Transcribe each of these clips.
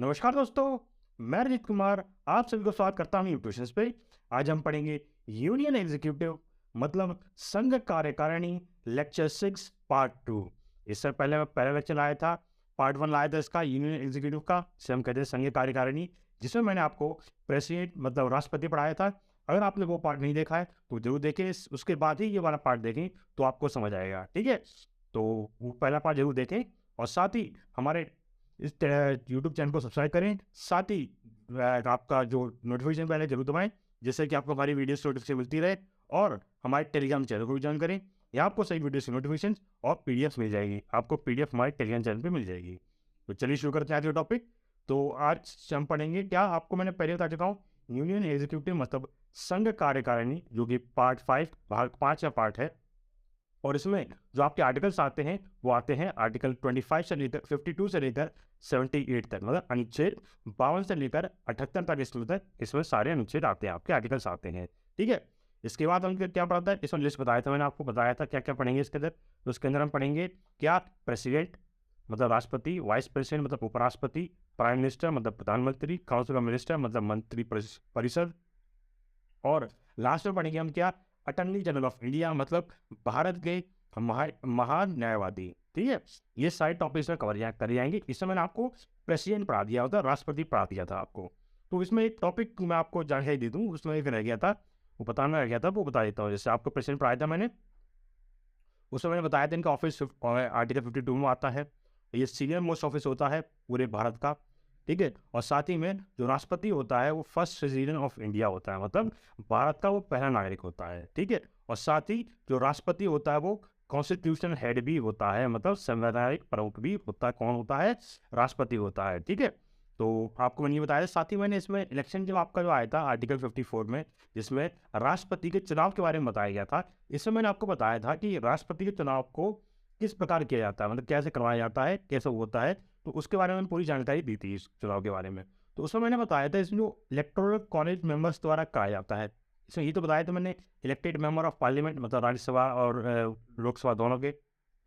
नमस्कार दोस्तों, मैं रजित कुमार आप सभी को स्वागत करता हूँ न्यूट्रिशंस पे। आज हम पढ़ेंगे यूनियन एग्जीक्यूटिव मतलब संघ कार्यकारिणी लेक्चर 6 पार्ट 2। इससे पहले मैं पहला लेक्चर लाया था, पार्ट 1 लाया था इसका यूनियन एग्जीक्यूटिव का, जिसे हम कहते हैं संघ कार्यकारिणी, जिसमें मैंने आपको प्रेसिडेंट मतलब राष्ट्रपति पढ़ाया था। अगर आपने वो पार्ट नहीं देखा है तो जरूर देखें, उसके बाद ही ये वाला पार्ट देखें तो आपको समझ आएगा। ठीक है, तो वो पहला पार्ट जरूर देखें और साथ ही हमारे इस यूट्यूब चैनल को सब्सक्राइब करें। साथ ही आपका जो नोटिफिकेशन बेल है जरूर दबाएं, जिससे कि आपको हमारी वीडियोस नोटिफिकेशन मिलती रहे। और हमारे टेलीग्राम चैनल को भी ज्वाइन करें, यहाँ आपको सही वीडियोस की नोटिफिकेशन और पीडीएफ मिल जाएगी। आपको पीडीएफ हमारे टेलीग्राम चैनल पे मिल जाएगी। तो चलिए शुरू करते हैं आज का टॉपिक। तो आज हम पढ़ेंगे क्या, आपको मैंने पहले बता चुका हूँ, यूनियन एग्जीक्यूटिव मतलब संघ कार्यकारिणी, जो कि पार्ट 5 भाग 5 का पार्ट है। और इसमें जो आपके आर्टिकल्स आते हैं वो आते हैं आर्टिकल 25 से लेकर 52 से लेकर 78 तक, मतलब अनुच्छेद 52 से लेकर 78 तक इसमें सारे अनुच्छेद आते हैं, आपके आर्टिकल्स आते हैं। ठीक है, इसके बाद हम क्या पढ़ता है, इसमें लिस्ट बताया था, मैंने आपको बताया था क्या क्या पढ़ेंगे इसके अंदर। तो उसके अंदर हम पढ़ेंगे क्या, प्रेसिडेंट मतलब राष्ट्रपति, वाइस प्रेसिडेंट मतलब उपराष्ट्रपति, प्राइम मिनिस्टर मतलब प्रधानमंत्री, काउंसिल ऑफ मिनिस्टर मतलब मंत्री परिषद, और लास्ट में पढ़ेंगे हम क्या, अटर्नी जनरल ऑफ इंडिया मतलब भारत के महान न्यायवादी। ठीक है, ये सारे टॉपिक्स में कवर कर जाएंगे। इसमें मैंने आपको प्रेसिडेंट पढ़ा दिया होता, राष्ट्रपति पढ़ा दिया था आपको। तो इसमें एक टॉपिक मैं आपको जानकारी दे दूं, उसमें एक रह गया था, वो बताना रह गया था, वो बता देता हूँ। जैसे आपको प्रेसिडेंट पढ़ाया था मैंने, उसमें मैंने बताया था इनका ऑफिस आर्टिकल 52 में आता है। ये सीनियर मोस्ट ऑफिस होता है पूरे भारत का। ठीक है, और साथ ही में जो राष्ट्रपति होता है वो फर्स्ट सिटीजन ऑफ इंडिया होता है, मतलब भारत का वो पहला नागरिक होता है। ठीक है, और साथ ही जो राष्ट्रपति होता है वो कॉन्स्टिट्यूशनल हेड भी होता है, मतलब संवैधानिक प्रमुख भी होता है। कौन होता है? राष्ट्रपति होता है। ठीक है, तो आपको मैंने ये बताया। साथ ही मैंने इसमें इलेक्शन जब आपका जो आया था आर्टिकल 54 में, जिसमें राष्ट्रपति के चुनाव के बारे में बताया गया था, इसमें मैंने आपको बताया था कि राष्ट्रपति के चुनाव को किस प्रकार किया जाता है, मतलब कैसे करवाया जाता है, कैसे होता है। तो उसके बारे में पूरी जानकारी दी थी इस चुनाव के बारे में। तो उसमें मैंने बताया था इसमें जो इलेक्टोरल कॉलेज मेंबर्स द्वारा कहा जाता है, इसमें ये तो बताया था मैंने, इलेक्टेड मेंबर ऑफ पार्लियामेंट मतलब राज्यसभा और लोकसभा दोनों के।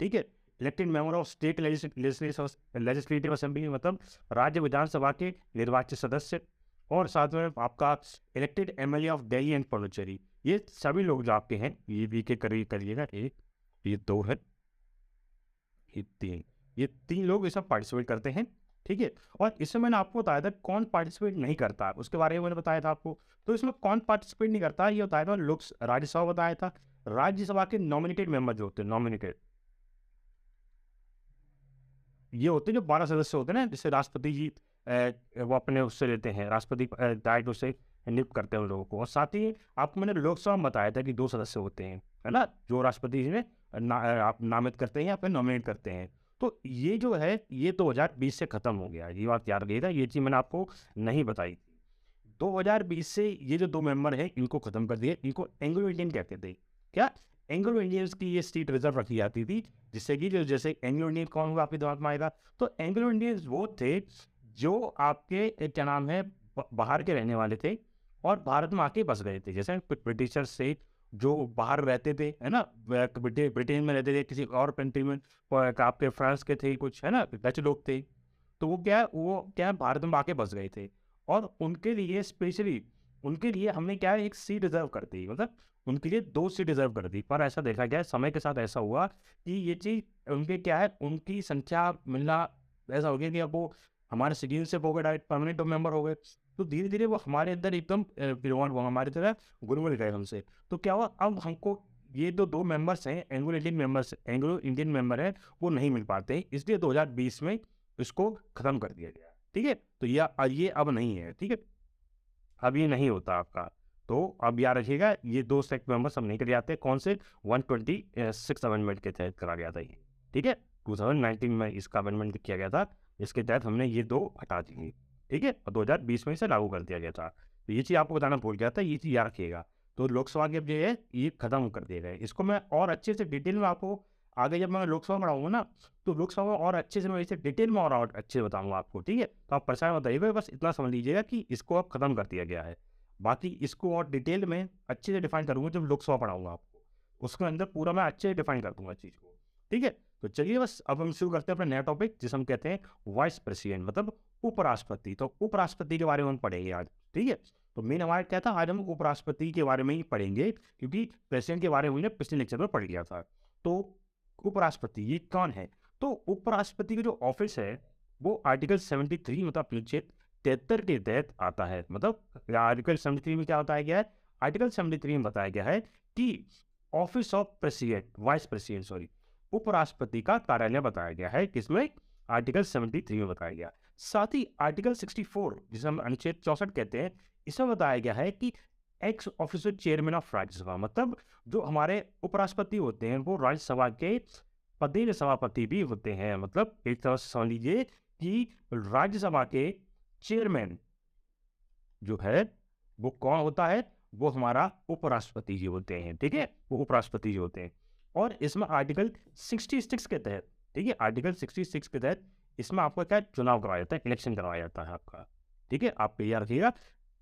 ठीक है, elected member of state legislative assembly मतलब राज्य विधानसभा के निर्वाचित सदस्य, और साथ में आपका elected MLA of Delhi and Puducherry. ये सभी लोग जो आपके हैं, ये बी के करिएगा, एक ये दो है, ये तीन लोग इसमें पार्टिसिपेट करते हैं। ठीक है, और इसमें मैंने आपको बताया था कौन पार्टिसिपेट नहीं करता, उसके बारे में मैंने बताया था आपको। तो इसमें कौन पार्टिसिपेट नहीं करता ये बताया था, लोक राज्यसभा बताया था। राज्यसभा के नॉमिनेटेड मेंबर जो होते हैं, नॉमिनेटेड ये होते हैं जो 12 सदस्य होते हैं ना, जिससे राष्ट्रपति जी वो अपने उससे लेते हैं, राष्ट्रपति डायरेक्ट उससे नियुक्त करते हैं उन लोगों को। और साथ ही आपको मैंने लोकसभा में बताया था कि 2 सदस्य होते हैं, है ना, जो राष्ट्रपति जी ने आप नामित करते हैं या फिर नॉमिनेट करते हैं। तो ये जो है ये 2020 से खत्म हो गया, ये बात याद रखिएगा, ये चीज़ मैंने आपको नहीं बताई। 2020 से ये जो 2 मेंबर हैं इनको खत्म कर दिया, इनको एंग्लो इंडियन कहते थे। क्या? एंग्लो इंडियंस की ये सीट रिजर्व रखी जाती थी, जिससे कि जो जैसे एंग्लो इंडियन कौन हुआ आपके दिमाग में आएगा, तो एंग्लो इंडियंस वो थे जो आपके क्या नाम है बाहर के रहने वाले थे और भारत में आके बस गए थे। जैसे कुछ ब्रिटिशर्स से जो बाहर रहते थे, है ना, ब्रिटेन में रहते थे, किसी और कंट्री में आपके फ्रांस के थे कुछ, है ना, डच लोग थे। तो वो क्या भारत में आके बस गए थे, और उनके लिए स्पेशली उनके लिए हमने क्या है एक सीट रिजर्व कर दी, मतलब उनके लिए 2 सीट रिजर्व कर दी। पर ऐसा देखा गया समय के साथ ऐसा हुआ कि ये चीज़ उनके क्या है, उनकी संख्या मिलना ऐसा हो गया कि अब वो हमारे सिटीजनशिप हो गए, डायरेक्ट परमानेंट मेंबर हो गए। तो धीरे धीरे वो हमारे अंदर एकदम विरोध हुआ, हमारी तरह घुल मिल गए हमसे। तो क्या हुआ, अब हमको ये जो 2 मेंबर्स हैं एंग्लो इंडियन मेंबर हैं, वो नहीं मिल पाते, इसलिए 2020 में इसको खत्म कर दिया गया। ठीक है, तो ये अब नहीं है। ठीक है, अब ये नहीं होता आपका। तो अब याद रखिएगा ये 2 सेक्ट मेंबर्स अब नहीं करे जाते। कौन से? 126 अमेंडमेंट के तहत करा गया था ये। ठीक है, 2019 में इसका अमेंडमेंट किया गया था, इसके तहत हमने ये 2 हटा दी। ठीक है, और 2020 में इसे लागू कर दिया गया था। तो ये चीज़ आपको बताना भूल गया था, ये चीज़ याद रखिएगा। तो लोकसभा के अब जो है ये खत्म कर दिए गए। इसको मैं और अच्छे से डिटेल में आपको आगे जब मैं लोकसभा पढ़ाऊंगा ना, तो लोकसभा में और अच्छे से मैं इसे डिटेल में और अच्छे से बताऊंगा आपको। ठीक है, तो आप परेशान मत रहिएगा, बस इतना समझ लीजिएगा कि इसको अब खत्म कर दिया गया है। बाकी इसको और डिटेल में अच्छे से डिफाइन करूंगा जब लोकसभा पढ़ाऊंगा आपको, उसके अंदर पूरा मैं अच्छे से डिफाइन कर दूंगा चीज़ को। ठीक है, तो चलिए बस अब हम शुरू करते हैं अपना नया टॉपिक, जिसे हम कहते हैं वाइस प्रेसिडेंट, मतलब उपराष्ट्रपति। तो उपराष्ट्रपति के बारे में हम पढ़ेंगे आज, ठीक है। तो मेन हमारा क्या था, आज हम उपराष्ट्रपति के बारे में ही पढ़ेंगे, क्योंकि प्रेसिडेंट के बारे में हमने पिछले लेक्चर में पढ़ लिया था। तो उपराष्ट्रपति ये कौन है? तो उपराष्ट्रपति का जो ऑफिस है वो आर्टिकल 73 मतलब अनुच्छेद 73 के तहत आता है। मतलब आर्टिकल 73 में क्या होता है, क्या है, आर्टिकल 73 में बताया गया है कि office of president, vice president sorry, उपराष्ट्रपति का कार्यालय बताया गया है, किसमें, आर्टिकल 73 में बताया गया। साथ ही आर्टिकल 64 जिसे हम अनुच्छेद 64 कहते हैं, इसमें बताया गया है कि x officer chairman of Rajya Sabha, मतलब जो हमारे उपराष्ट्रपति होते हैं वो राज्यसभा के पदेन सभापति भी होते हैं। मतलब एक तरह से समझ लीजिए कि राज्यसभा के चेयरमैन जो है वो कौन होता है, वो हमारा उपराष्ट्रपति जी होते हैं, ठीक है, वो उपराष्ट्रपति जी होते हैं। और इसमें आर्टिकल 66 के तहत, ठीक है, आर्टिकल 66 के तहत इसमें आपका क्या चुनाव करवाया जाता है, इलेक्शन करवाया जाता है आपका, ठीक है। आप याद रखिएगा,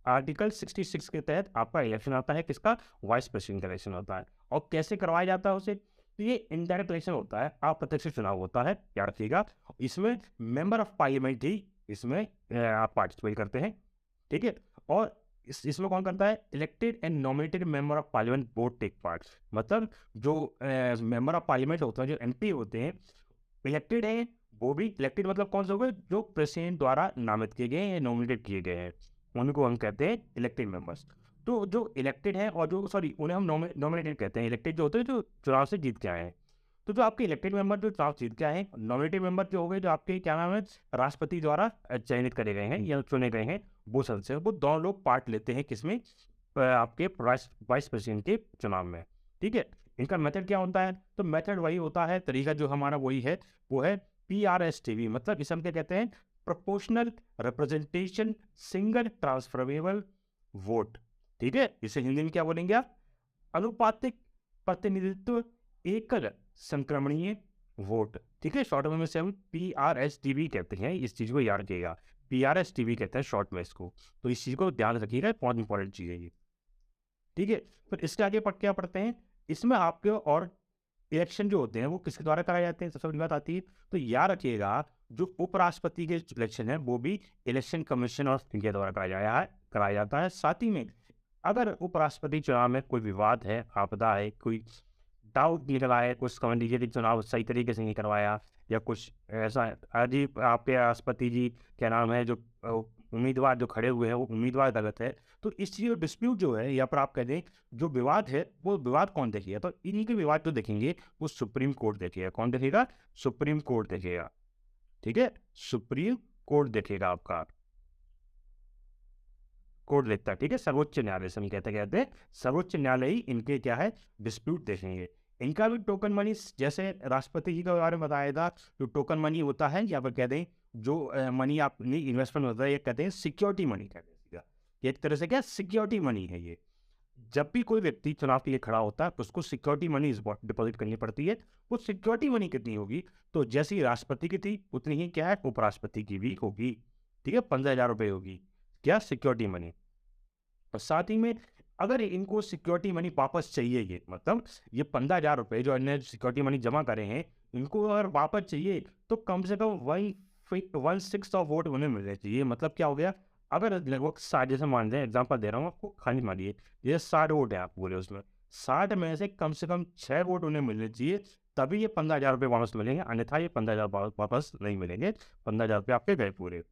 आर्टिकल 66 के तहत आपका इलेक्शन आता है, किसका, वाइस प्रेसिडेंट का इलेक्शन होता है। और कैसे करवाया जाता है उसे, तो ये इनडायरेक्ट इलेक्शन होता है, अप्रत्यक्ष चुनाव होता है, याद रखिएगा। इसमें मेंबर ऑफ पार्लियामेंट ही इसमें आप पार्टिसिपेट करते हैं, ठीक है। और इसमें कौन करता है, elected and nominated member of parliament both take part. मतलब जो मेंबर ऑफ पार्लियामेंट होते हैं, जो एमपी होते हैं, इलेक्टेड है, वो भी इलेक्टेड मतलब कौन से हो गए, जो प्रेसिडेंट द्वारा नामित किए गए हैं, नॉमिनेटेड किए गए हैं, उनको हम कहते हैं इलेक्टेड मेंबर्स। तो जो इलेक्टेड है और जो सॉरी उन्हें हम नॉमिनेटेड कहते हैं। इलेक्टेड जो होते हैं जो चुनाव से जीत के आए हैं। तो जो आपके इलेक्टेड मेंबर जो चुनाव जीत के आए हैं, नॉमिनेटेड मेंबर जो हो गए जो आपके क्या नाम है, राष्ट्रपति द्वारा चयनित करे गए हैं या चुने गए हैं, वो सदस्य, वो दोनों लोग पार्ट लेते हैं किसमें, आपके वाइस प्रेसिडेंट के चुनाव में, ठीक है। इनका मेथड क्या होता है, तो मेथड वही होता है, तरीका जो हमारा वही है, वो है PRSTV। मतलब इसे हम क्या कहते हैं, proportional representation single transferable vote, ठीक है। इसे हिंदी में क्या बोलेंगे आप, अनुपातिक प्रतिनिधित्व एकल संक्रमणीय वोट, ठीक है। शॉर्ट में से हम PRSTV कहते हैं, इस चीज को याद रखिएगा, PRSTV कहते हैं शॉर्ट में इसको। तो इस चीज को ध्यान रखिएगा, बहुत इंपॉर्टेंट चीज है ये, ठीक है। फिर इसके आगे क्या पढ़ते हैं, इसमें आपके और इलेक्शन जो होते हैं वो किसके द्वारा कराए जाते हैं, सबसे बड़ी बात आती है। तो याद रखिएगा, जो उपराष्ट्रपति के इलेक्शन है वो भी इलेक्शन कमीशन ऑफ इंडिया द्वारा कराया जाता है। साथ ही में अगर उपराष्ट्रपति चुनाव में कोई विवाद है, आपदा है, कोई डाउट निकला है, कुछ समझ लीजिए कि चुनाव सही तरीके से नहीं करवाया, या कुछ ऐसा अजीब आपके राष्ट्रपति जी क्या नाम है, जो उम्मीदवार जो खड़े हुए हैं वो उम्मीदवार गलत है, तो इस चीज़ डिस्प्यूट जो है, या फिर आप कह दें जो विवाद है, वो विवाद कौन देखेगा, तो इन्हीं के विवाद जो देखेंगे वो सुप्रीम कोर्ट देखेगा। कौन देखेगा, सुप्रीम कोर्ट देखेगा, ठीक है, सुप्रीम कोर्ट देखेगा, आपका कोर्ट देखता है, ठीक है। सर्वोच्च न्यायालय से हम कहते हैं सर्वोच्च न्यायालय ही इनके क्या है, डिस्प्यूट देखेंगे। इनका भी टोकन मनी, जैसे राष्ट्रपति जी के बारे में बताया था, जो टोकन मनी होता है, या फिर कहते हैं जो मनी आपने इन्वेस्टमेंट होता है, ये कहते हैं सिक्योरिटी मनी कहते हैं, ये एक तरह से क्या सिक्योरिटी मनी है ये। जब भी कोई व्यक्ति चुनाव के लिए खड़ा होता है तो उसको सिक्योरिटी मनी डिपॉजिट करनी पड़ती है। वो सिक्योरिटी मनी कितनी होगी, तो जैसी राष्ट्रपति की थी उतनी ही क्या है उपराष्ट्रपति की भी होगी, ठीक है, 15,000 रुपये होगी क्या सिक्योरिटी मनी। और साथ ही में अगर इनको सिक्योरिटी मनी वापस चाहिए, ये मतलब ये 15,000 रुपये जो इन्होंने सिक्योरिटी मनी जमा करे हैं, इनको अगर वापस चाहिए तो कम से कम 1/6 ऑफ वोट उन्हें मिलने चाहिए। मतलब क्या हो गया, अगर लगभग 60, जैसे मान लें एग्जाम्पल दे रहा हूँ आपको, खाली मानिए ये 60 वोट है आप बोले, उसमें 60 में से कम 6 वोट उन्हें मिलने चाहिए, तभी ये 15,000 रुपये वापस मिलेंगे, अन्यथा ये 15,000 वापस नहीं मिलेंगे। 15,000 रुपये आपके गए पूरे,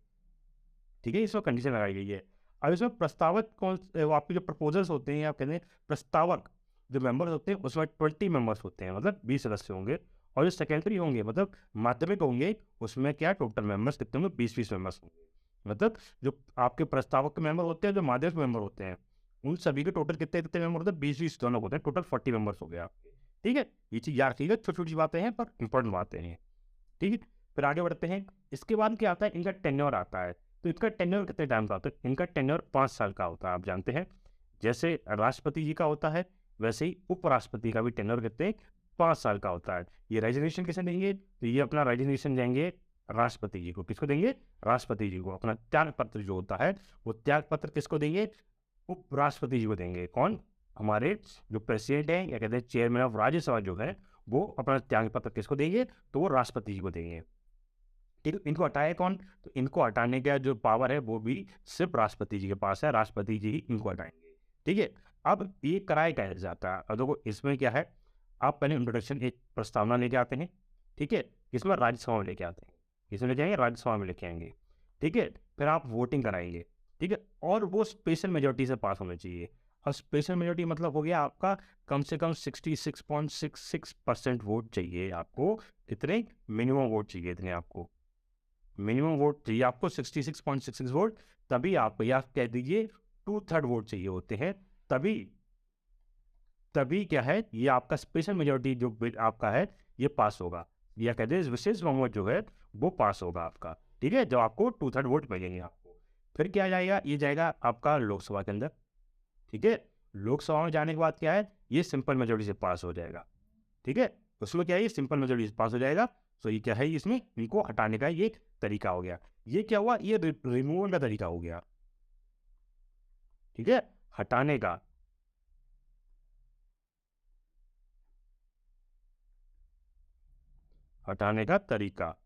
ठीक है। इसमें कंडीशन लगाई गई है। अब इसमें प्रस्तावक आपके जो प्रपोजल्स होते हैं, आप कहते हैं प्रस्तावक जो मेंबर्स होते हैं, उसमें 20 मेंबर्स होते हैं, मतलब 20 सदस्य होंगे। और जो सेकेंडरी होंगे, मतलब माध्यमिक होंगे, उसमें क्या टोटल मेंबर्स कितने होंगे, 20 मेंबर्स होंगे। मतलब जो आपके प्रस्तावक के मेंबर होते हैं, जो माध्यमिक मेंबर होते हैं, उन सभी के टोटल कितने कितने मेंबर होते हैं, 20 दोनों होते हैं, टोटल 40 मेंबर्स हो गए आपके, ठीक है। ये चीज़ याद रखिएगा, छोटी छोटी बातें हैं पर इंपॉर्टेंट बातें हैं, ठीक है। फिर आगे बढ़ते हैं, इसके बाद क्या आता है, इनका टेन्योर आता है। तो इनका टेन्योर कितने टाइम का होता है, इनका टेन्योर 5 साल का होता है, आप जानते हैं। जैसे राष्ट्रपति जी का होता है, वैसे ही उपराष्ट्रपति का भी टेन्योर कितने 5 साल का होता है। ये रेजिग्नेशन किसे देंगे, तो ये अपना रेजिग्नेशन देंगे राष्ट्रपति जी को। किसको देंगे, राष्ट्रपति जी को। अपना त्याग पत्र जो होता है, वो त्याग पत्र किसको देंगे, उपराष्ट्रपति जी को देंगे। कौन, हमारे जो प्रेसिडेंट हैं, या कहते हैं चेयरमैन ऑफ राज्यसभा जो है, वो अपना त्याग पत्र किसको देंगे, तो वो राष्ट्रपति जी को देंगे। ठीक है, इनको हटाए कौन, तो इनको हटाने का जो पावर है वो भी सिर्फ राष्ट्रपति जी के पास है, राष्ट्रपति जी ही इनको हटाएंगे। ठीक है, अब ये कराया कैसे जाता है, अब देखो इसमें क्या है, आप पहले इंट्रोडक्शन एक प्रस्तावना लेके आते हैं। ठीक है, इसमें राज्यसभा में लेके आते हैं, इसमें लेके आएंगे, राज्यसभा में लेके आएंगे। ठीक है, फिर आप वोटिंग कराएंगे। ठीक है, और वो स्पेशल मेजोरिटी से पास होना चाहिए। और स्पेशल मेजोरिटी मतलब हो गया आपका कम से कम 66.66% वोट चाहिए आपको। कितने, मिनिमम वोट चाहिए इतने आपको, मिनिमम वोट चाहिए आपको 66.66 वोट। तभी आप, या कह दीजिए 2/3 वोट चाहिए होते हैं, तभी तभी क्या है, ये आपका स्पेशल मेजोरिटी जो बिल आपका है ये पास होगा, या कहते हैं विशेष बहुमत जो है वो पास होगा आपका। ठीक है, जो आपको 2/3 वोट मिलेंगे आपको। फिर क्या जाएगा, ये जाएगा आपका लोकसभा के अंदर। ठीक है, लोकसभा में जाने के बाद क्या है, ये सिंपल मेजोरिटी से पास हो जाएगा। ठीक है, उसमें क्या है, ये सिंपल मेजोरिटी से पास हो जाएगा। तो ये क्या है, इसमें इनको हटाने का ये एक तरीका हो गया। ये क्या हुआ, ये रिमूवल का तरीका हो गया। ठीक है, हटाने का, हटाने का तरीका।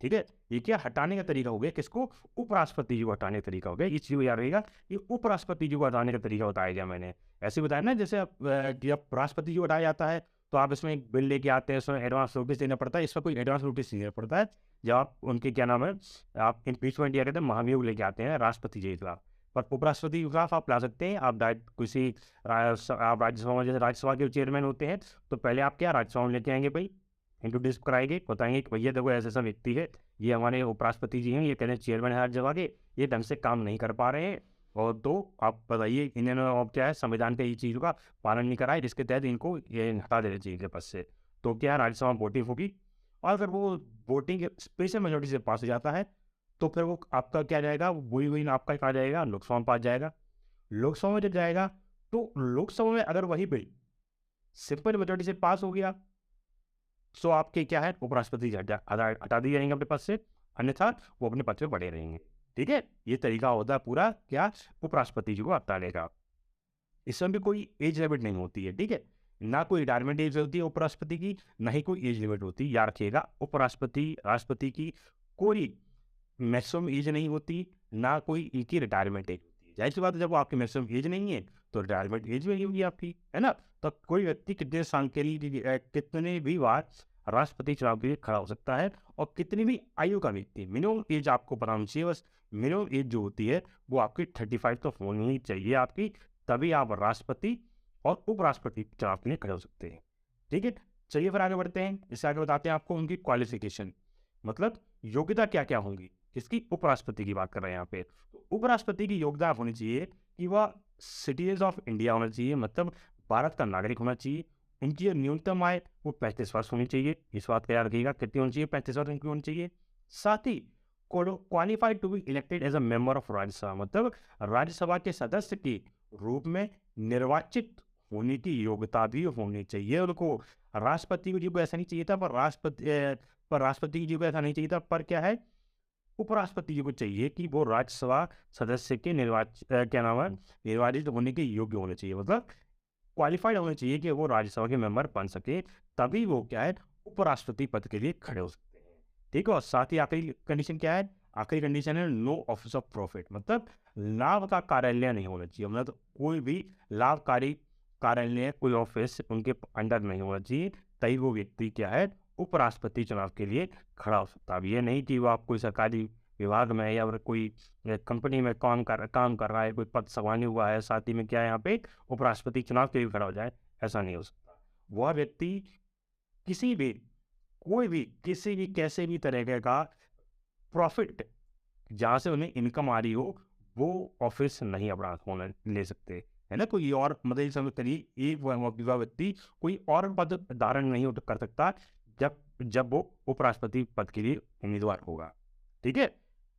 ठीक है, ये क्या हटाने का तरीका हो गया, किसको, उपराष्ट्रपति जी को हटाने का तरीका हो गया। इस चीज को याद रहेगा, ये उपराष्ट्रपति जी को हटाने का तरीका बताया गया मैंने। ऐसे बताया ना, जैसे जब राष्ट्रपति जी को हटाया जाता है तो आप इसमें एक बिल लेके आते हैं, उसमें एडवांस नोटिस देना पड़ता है, इसमें कोई एडवांस नोटिस नहीं देना पड़ता है। जब आप उनके क्या नाम है, आप इम्पीचमेंट या कहते हैं महाभियोग लेके आते हैं राष्ट्रपति जी के खिलाफ, पर उपराष्ट्रपति के खिलाफ आप ला सकते हैं। आप डायरेक्ट किसी आप राज्यसभा में, जैसे राज्यसभा के चेयरमैन होते हैं, तो पहले आप क्या राज्यसभा में लेके आएंगे भाई, इंट्रोड्यूस कराएंगे, बताएंगे कि भैया देखो ऐसा ऐसा व्यक्ति है, ये हमारे उपराष्ट्रपति जी हैं, ये कहते हैं चेयरमैन है हर जगह के, ये ढंग से काम नहीं कर पा रहे हैं, और तो आप बताइए इन्होंने अब क्या है, संविधान के ये चीज़ों का पालन नहीं करा है, जिसके तहत इनको ये हटा देना चाहिए इनके पद से। तो क्या है, राज्यसभा में वोटिंग होगी, और अगर वो वोटिंग स्पेशल मेजोरिटी से पास हो जाता है, तो फिर वो आपका क्या जाएगा, वही वही आपका क्या जाएगा, लोकसभा में पास जाएगा। लोकसभा में जब जाएगा, तो लोकसभा में अगर वही बिल सिंपल मेजोरिटी से पास हो गया, सो आपके क्या है, उपराष्ट्रपति हटा दिए जाएंगे अपने पद से, अन्यथा वो अपने पद पे बने रहेंगे। ठीक है, ये तरीका होता है पूरा क्या, उपराष्ट्रपति जी को हटाने का। इसमें भी कोई एज लिमिट नहीं होती है। ठीक है, ना कोई रिटायरमेंट एज होती है उपराष्ट्रपति की, ना ही कोई एज लिमिट होती है। याद रखिएगा, उपराष्ट्रपति राष्ट्रपति की कोई मैक्सिमम एज नहीं होती, ना कोई इनकी रिटायरमेंट एज होती है। जाहिर सी बात है, जब वो आपकी मैक्सिमम एज नहीं है तो रिटायरमेंट एज भी नहीं होगी आपकी, है ना। तो कोई व्यक्ति कितने साल के लिए, कितने भी बार राष्ट्रपति चुनाव के लिए खड़ा हो सकता है, और कितनी भी आयु का व्यक्ति, मिनिमम एज आपको पता होनी चाहिए बस। मिनिमम एज जो होती है वो आपकी 35 तो होनी ही चाहिए आपकी, तभी आप राष्ट्रपति और उपराष्ट्रपति चुनाव के लिए खड़े हो सकते हैं। ठीक है, चलिए फिर आगे बढ़ते हैं। इससे आगे बताते हैं आपको उनकी क्वालिफिकेशन, मतलब योग्यता क्या क्या होंगी। इसकी उपराष्ट्रपति की बात कर रहे हैं यहाँ पे। तो उपराष्ट्रपति की योग्यता होनी चाहिए कि वह सिटीजन ऑफ इंडिया होना चाहिए, मतलब भारत का नागरिक होना चाहिए। उनकी जो न्यूनतम आय वो 35 वर्ष होनी चाहिए, इस बात का याद रखिएगा, कितनी होनी चाहिए, 35 वर्ष उनकी होनी चाहिए। साथ ही qualified to be elected as a member of Rajya Sabha, मतलब राज्यसभा के सदस्य के रूप में निर्वाचित होने की योग्यता भी होनी चाहिए उनको। राष्ट्रपति जी को ऐसा नहीं चाहिए था, पर राष्ट्रपति जी को ऐसा नहीं चाहिए था, पर क्या है, उपराष्ट्रपति जी को चाहिए कि वो राज्यसभा सदस्य के क्या नाम है, निर्वाचित होने के योग्य होने चाहिए, मतलब क्वालिफाइड होने चाहिए कि वो राज्यसभा के मेंबर बन सके, तभी वो क्या है, उपराष्ट्रपति पद के लिए खड़े हो सकते हैं। ठीक है, और साथ ही आखिरी कंडीशन क्या है, आखिरी कंडीशन है नो ऑफिस ऑफ प्रॉफिट, मतलब लाभ का कार्यालय नहीं होना चाहिए, मतलब कोई भी लाभकारी कार्यालय, कोई ऑफिस उनके अंडर नहीं होना चाहिए, तभी वो व्यक्ति क्या है, उपराष्ट्रपति चुनाव के लिए खड़ा हो सकता है। अब ये नहीं कि वो आप कोई सरकारी विभाग में या फिर कोई कंपनी में काम कर रहा है, कोई पद संभालने हुआ है, साथ ही में क्या है यहाँ पे उपराष्ट्रपति चुनाव के लिए खड़ा हो जाए, ऐसा नहीं हो सकता। वह व्यक्ति किसी भी, कोई भी, किसी भी कैसे भी तरह का प्रॉफिट जहाँ से उन्हें इनकम आ रही हो, वो ऑफिस नहीं अपना होने ले सकते, है ना। कोई और, मतलब ये समझ करिए, एक व्यक्ति कोई और पद धारण नहीं कर सकता जब वो उपराष्ट्रपति पद के लिए उम्मीदवार होगा। ठीक है,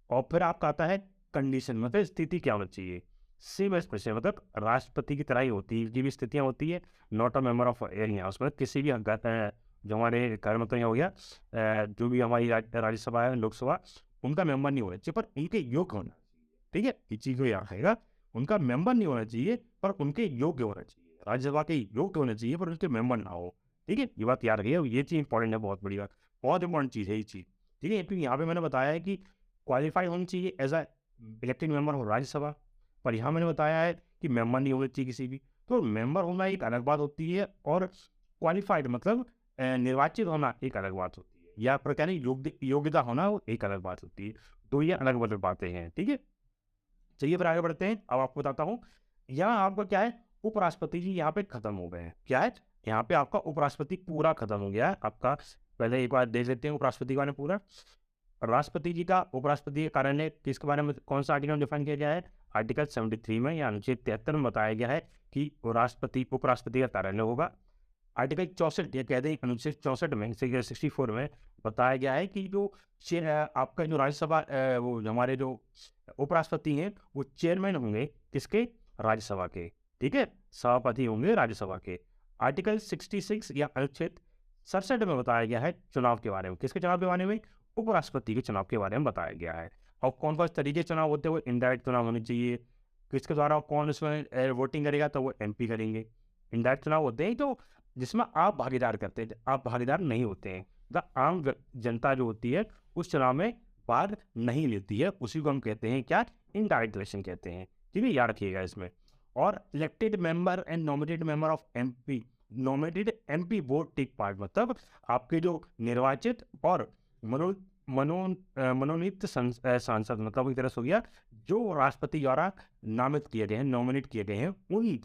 और फिर आपका आता है कंडीशन, मतलब स्थिति क्या होना चाहिए। सेम एज प्रेसिडेंट, मतलब राष्ट्रपति की तरह ही होती है, की भी स्थितियाँ होती है, not a member of any house, मतलब किसी भी जो हमारे घर में तो हो गया, जो भी हमारी राज्यसभा है, लोकसभा, उनका मेंबर नहीं होना चाहिए, पर इनके योग्य होना चाहिए। ठीक है, इस चीज़ को याद रखेगा, उनका मेंबर नहीं होना चाहिए पर उनके योग्य होना चाहिए। राज्यसभा के योग्य होना चाहिए पर उनके मेंबर ना हो। ठीक है, ये बात याद रखिए, ये चीज़ इंपॉर्टेंट है, बहुत बड़ी बात, बहुत इंपॉर्टेंट चीज़ है ये चीज़, ठीक है। क्योंकि यहाँ पे मैंने बताया है कि क्वालिफाई होनी चाहिए एज अ इलेक्टेड मेंबर हो राज्यसभा, पर यहाँ मैंने बताया है कि मेंबर नहीं होना चाहिए किसी भी। तो मेंबर होना एक अलग बात होती है और क्वालिफाइड मतलब निर्वाचित होना एक अलग बात होती है, या पर क्या नहीं योग्यता होना वो एक अलग बात होती है। तो ये अलग अलग बातें हैं, ठीक है। चलिए फिर आगे बढ़ते हैं। अब आपको बताता हूँ, यहाँ आपका क्या है, उपराष्ट्रपति जी यहाँ पे खत्म हो गए हैं। क्या है, यहाँ पे आपका उपराष्ट्रपति पूरा खत्म हो गया है आपका। पहले एक बार देख लेते हैं उपराष्ट्रपति के बारे में पूरा। राष्ट्रपति जी का उपराष्ट्रपति का कार्यालय किसके बारे में, कौन सा आर्टिकल डिफाइन किया गया है, आर्टिकल 73 में या अनुच्छेद 73 में बताया गया है कि राष्ट्रपति उपराष्ट्रपति का कार्यालय होगा। आर्टिकल 64 या कह दें अनुच्छेद 64 में 64 में बताया गया है कि जो आपका जो राज्यसभा वो हमारे जो उपराष्ट्रपति हैं वो चेयरमैन होंगे किसके, राज्यसभा के, ठीक है, सभापति होंगे राज्यसभा के। आर्टिकल 66 या अनुच्छेद 67 में बताया गया है चुनाव के बारे में, किसके चुनाव के बारे में, उपराष्ट्रपति के चुनाव के बारे में बताया गया है। और कौन कौन से तरीके चुनाव होते हैं, वो इनडायरेक्ट चुनाव होने चाहिए, किसके द्वारा कौन उसमें वोटिंग करेगा तो वो एमपी करेंगे। इनडायरेक्ट चुनाव होते हैं तो जिसमें आप भागीदार करते हैं, आप भागीदार नहीं होते हैं, आम जनता जो होती है उस चुनाव में भाग नहीं लेती है, उसी को हम कहते हैं क्या, इनडायरेक्ट इलेक्शन कहते हैं, ठीक है, याद रखिएगा इसमें। और elected member and nominated member of MP, nominated MP vote take part, मतलब आपके जो निर्वाचित और मनोनीत सांसद, मतलब एक तरह से हो गया जो राष्ट्रपति द्वारा नामित किए गए हैं, नॉमिनेट किए गए हैं, उन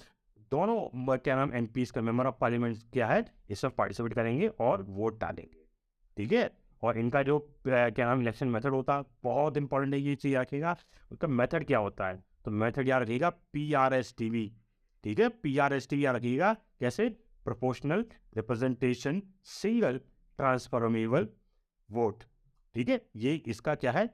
दोनों क्या नाम एमपीज का, मेंबर ऑफ पार्लियामेंट क्या है, इसमें पार्टिसिपेट करेंगे और वोट डालेंगे, ठीक है। और इनका जो क्या नाम इलेक्शन मेथड होता है, बहुत इंपॉर्टेंट है, ये चीज़ रखिएगा, उसका मेथड क्या होता है, तो मेथड याद रखिएगा PRSTV, ठीक है, PRSTV याद रखिएगा, कैसे, proportional representation single transformable vote, ठीक है, ये इसका क्या है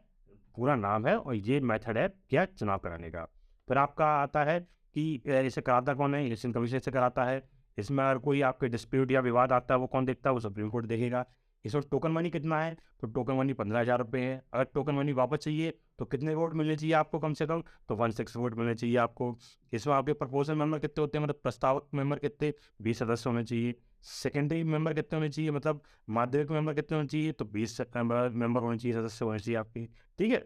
पूरा नाम है और ये मेथड है क्या चुनाव कराने का। फिर आपका आता है कि इसे कराता कौन है, इलेक्शन कमीशन से कराता है। इसमें अगर कोई आपके डिस्प्यूट या विवाद आता है वो कौन देखता है, वो सुप्रीम कोर्ट देखेगा। इसमें टोकन मनी कितना है, तो टोकन मनी 15,000 रुपये है। अगर टोकन मनी वापस चाहिए तो कितने वोट मिलने चाहिए आपको, कम से कम तो 16 वोट मिलने चाहिए आपको। इसमें आपके प्रपोजल मेंबर कितने होते हैं, मतलब प्रस्तावक मेंबर कितने, 20 सदस्य होने चाहिए। सेकेंडरी मेंबर कितने होने चाहिए, मतलब माध्यमिक मेंबर कितने होने चाहिए, तो 20 मेंबर होने चाहिए, सदस्य होने चाहिए आपके, ठीक है।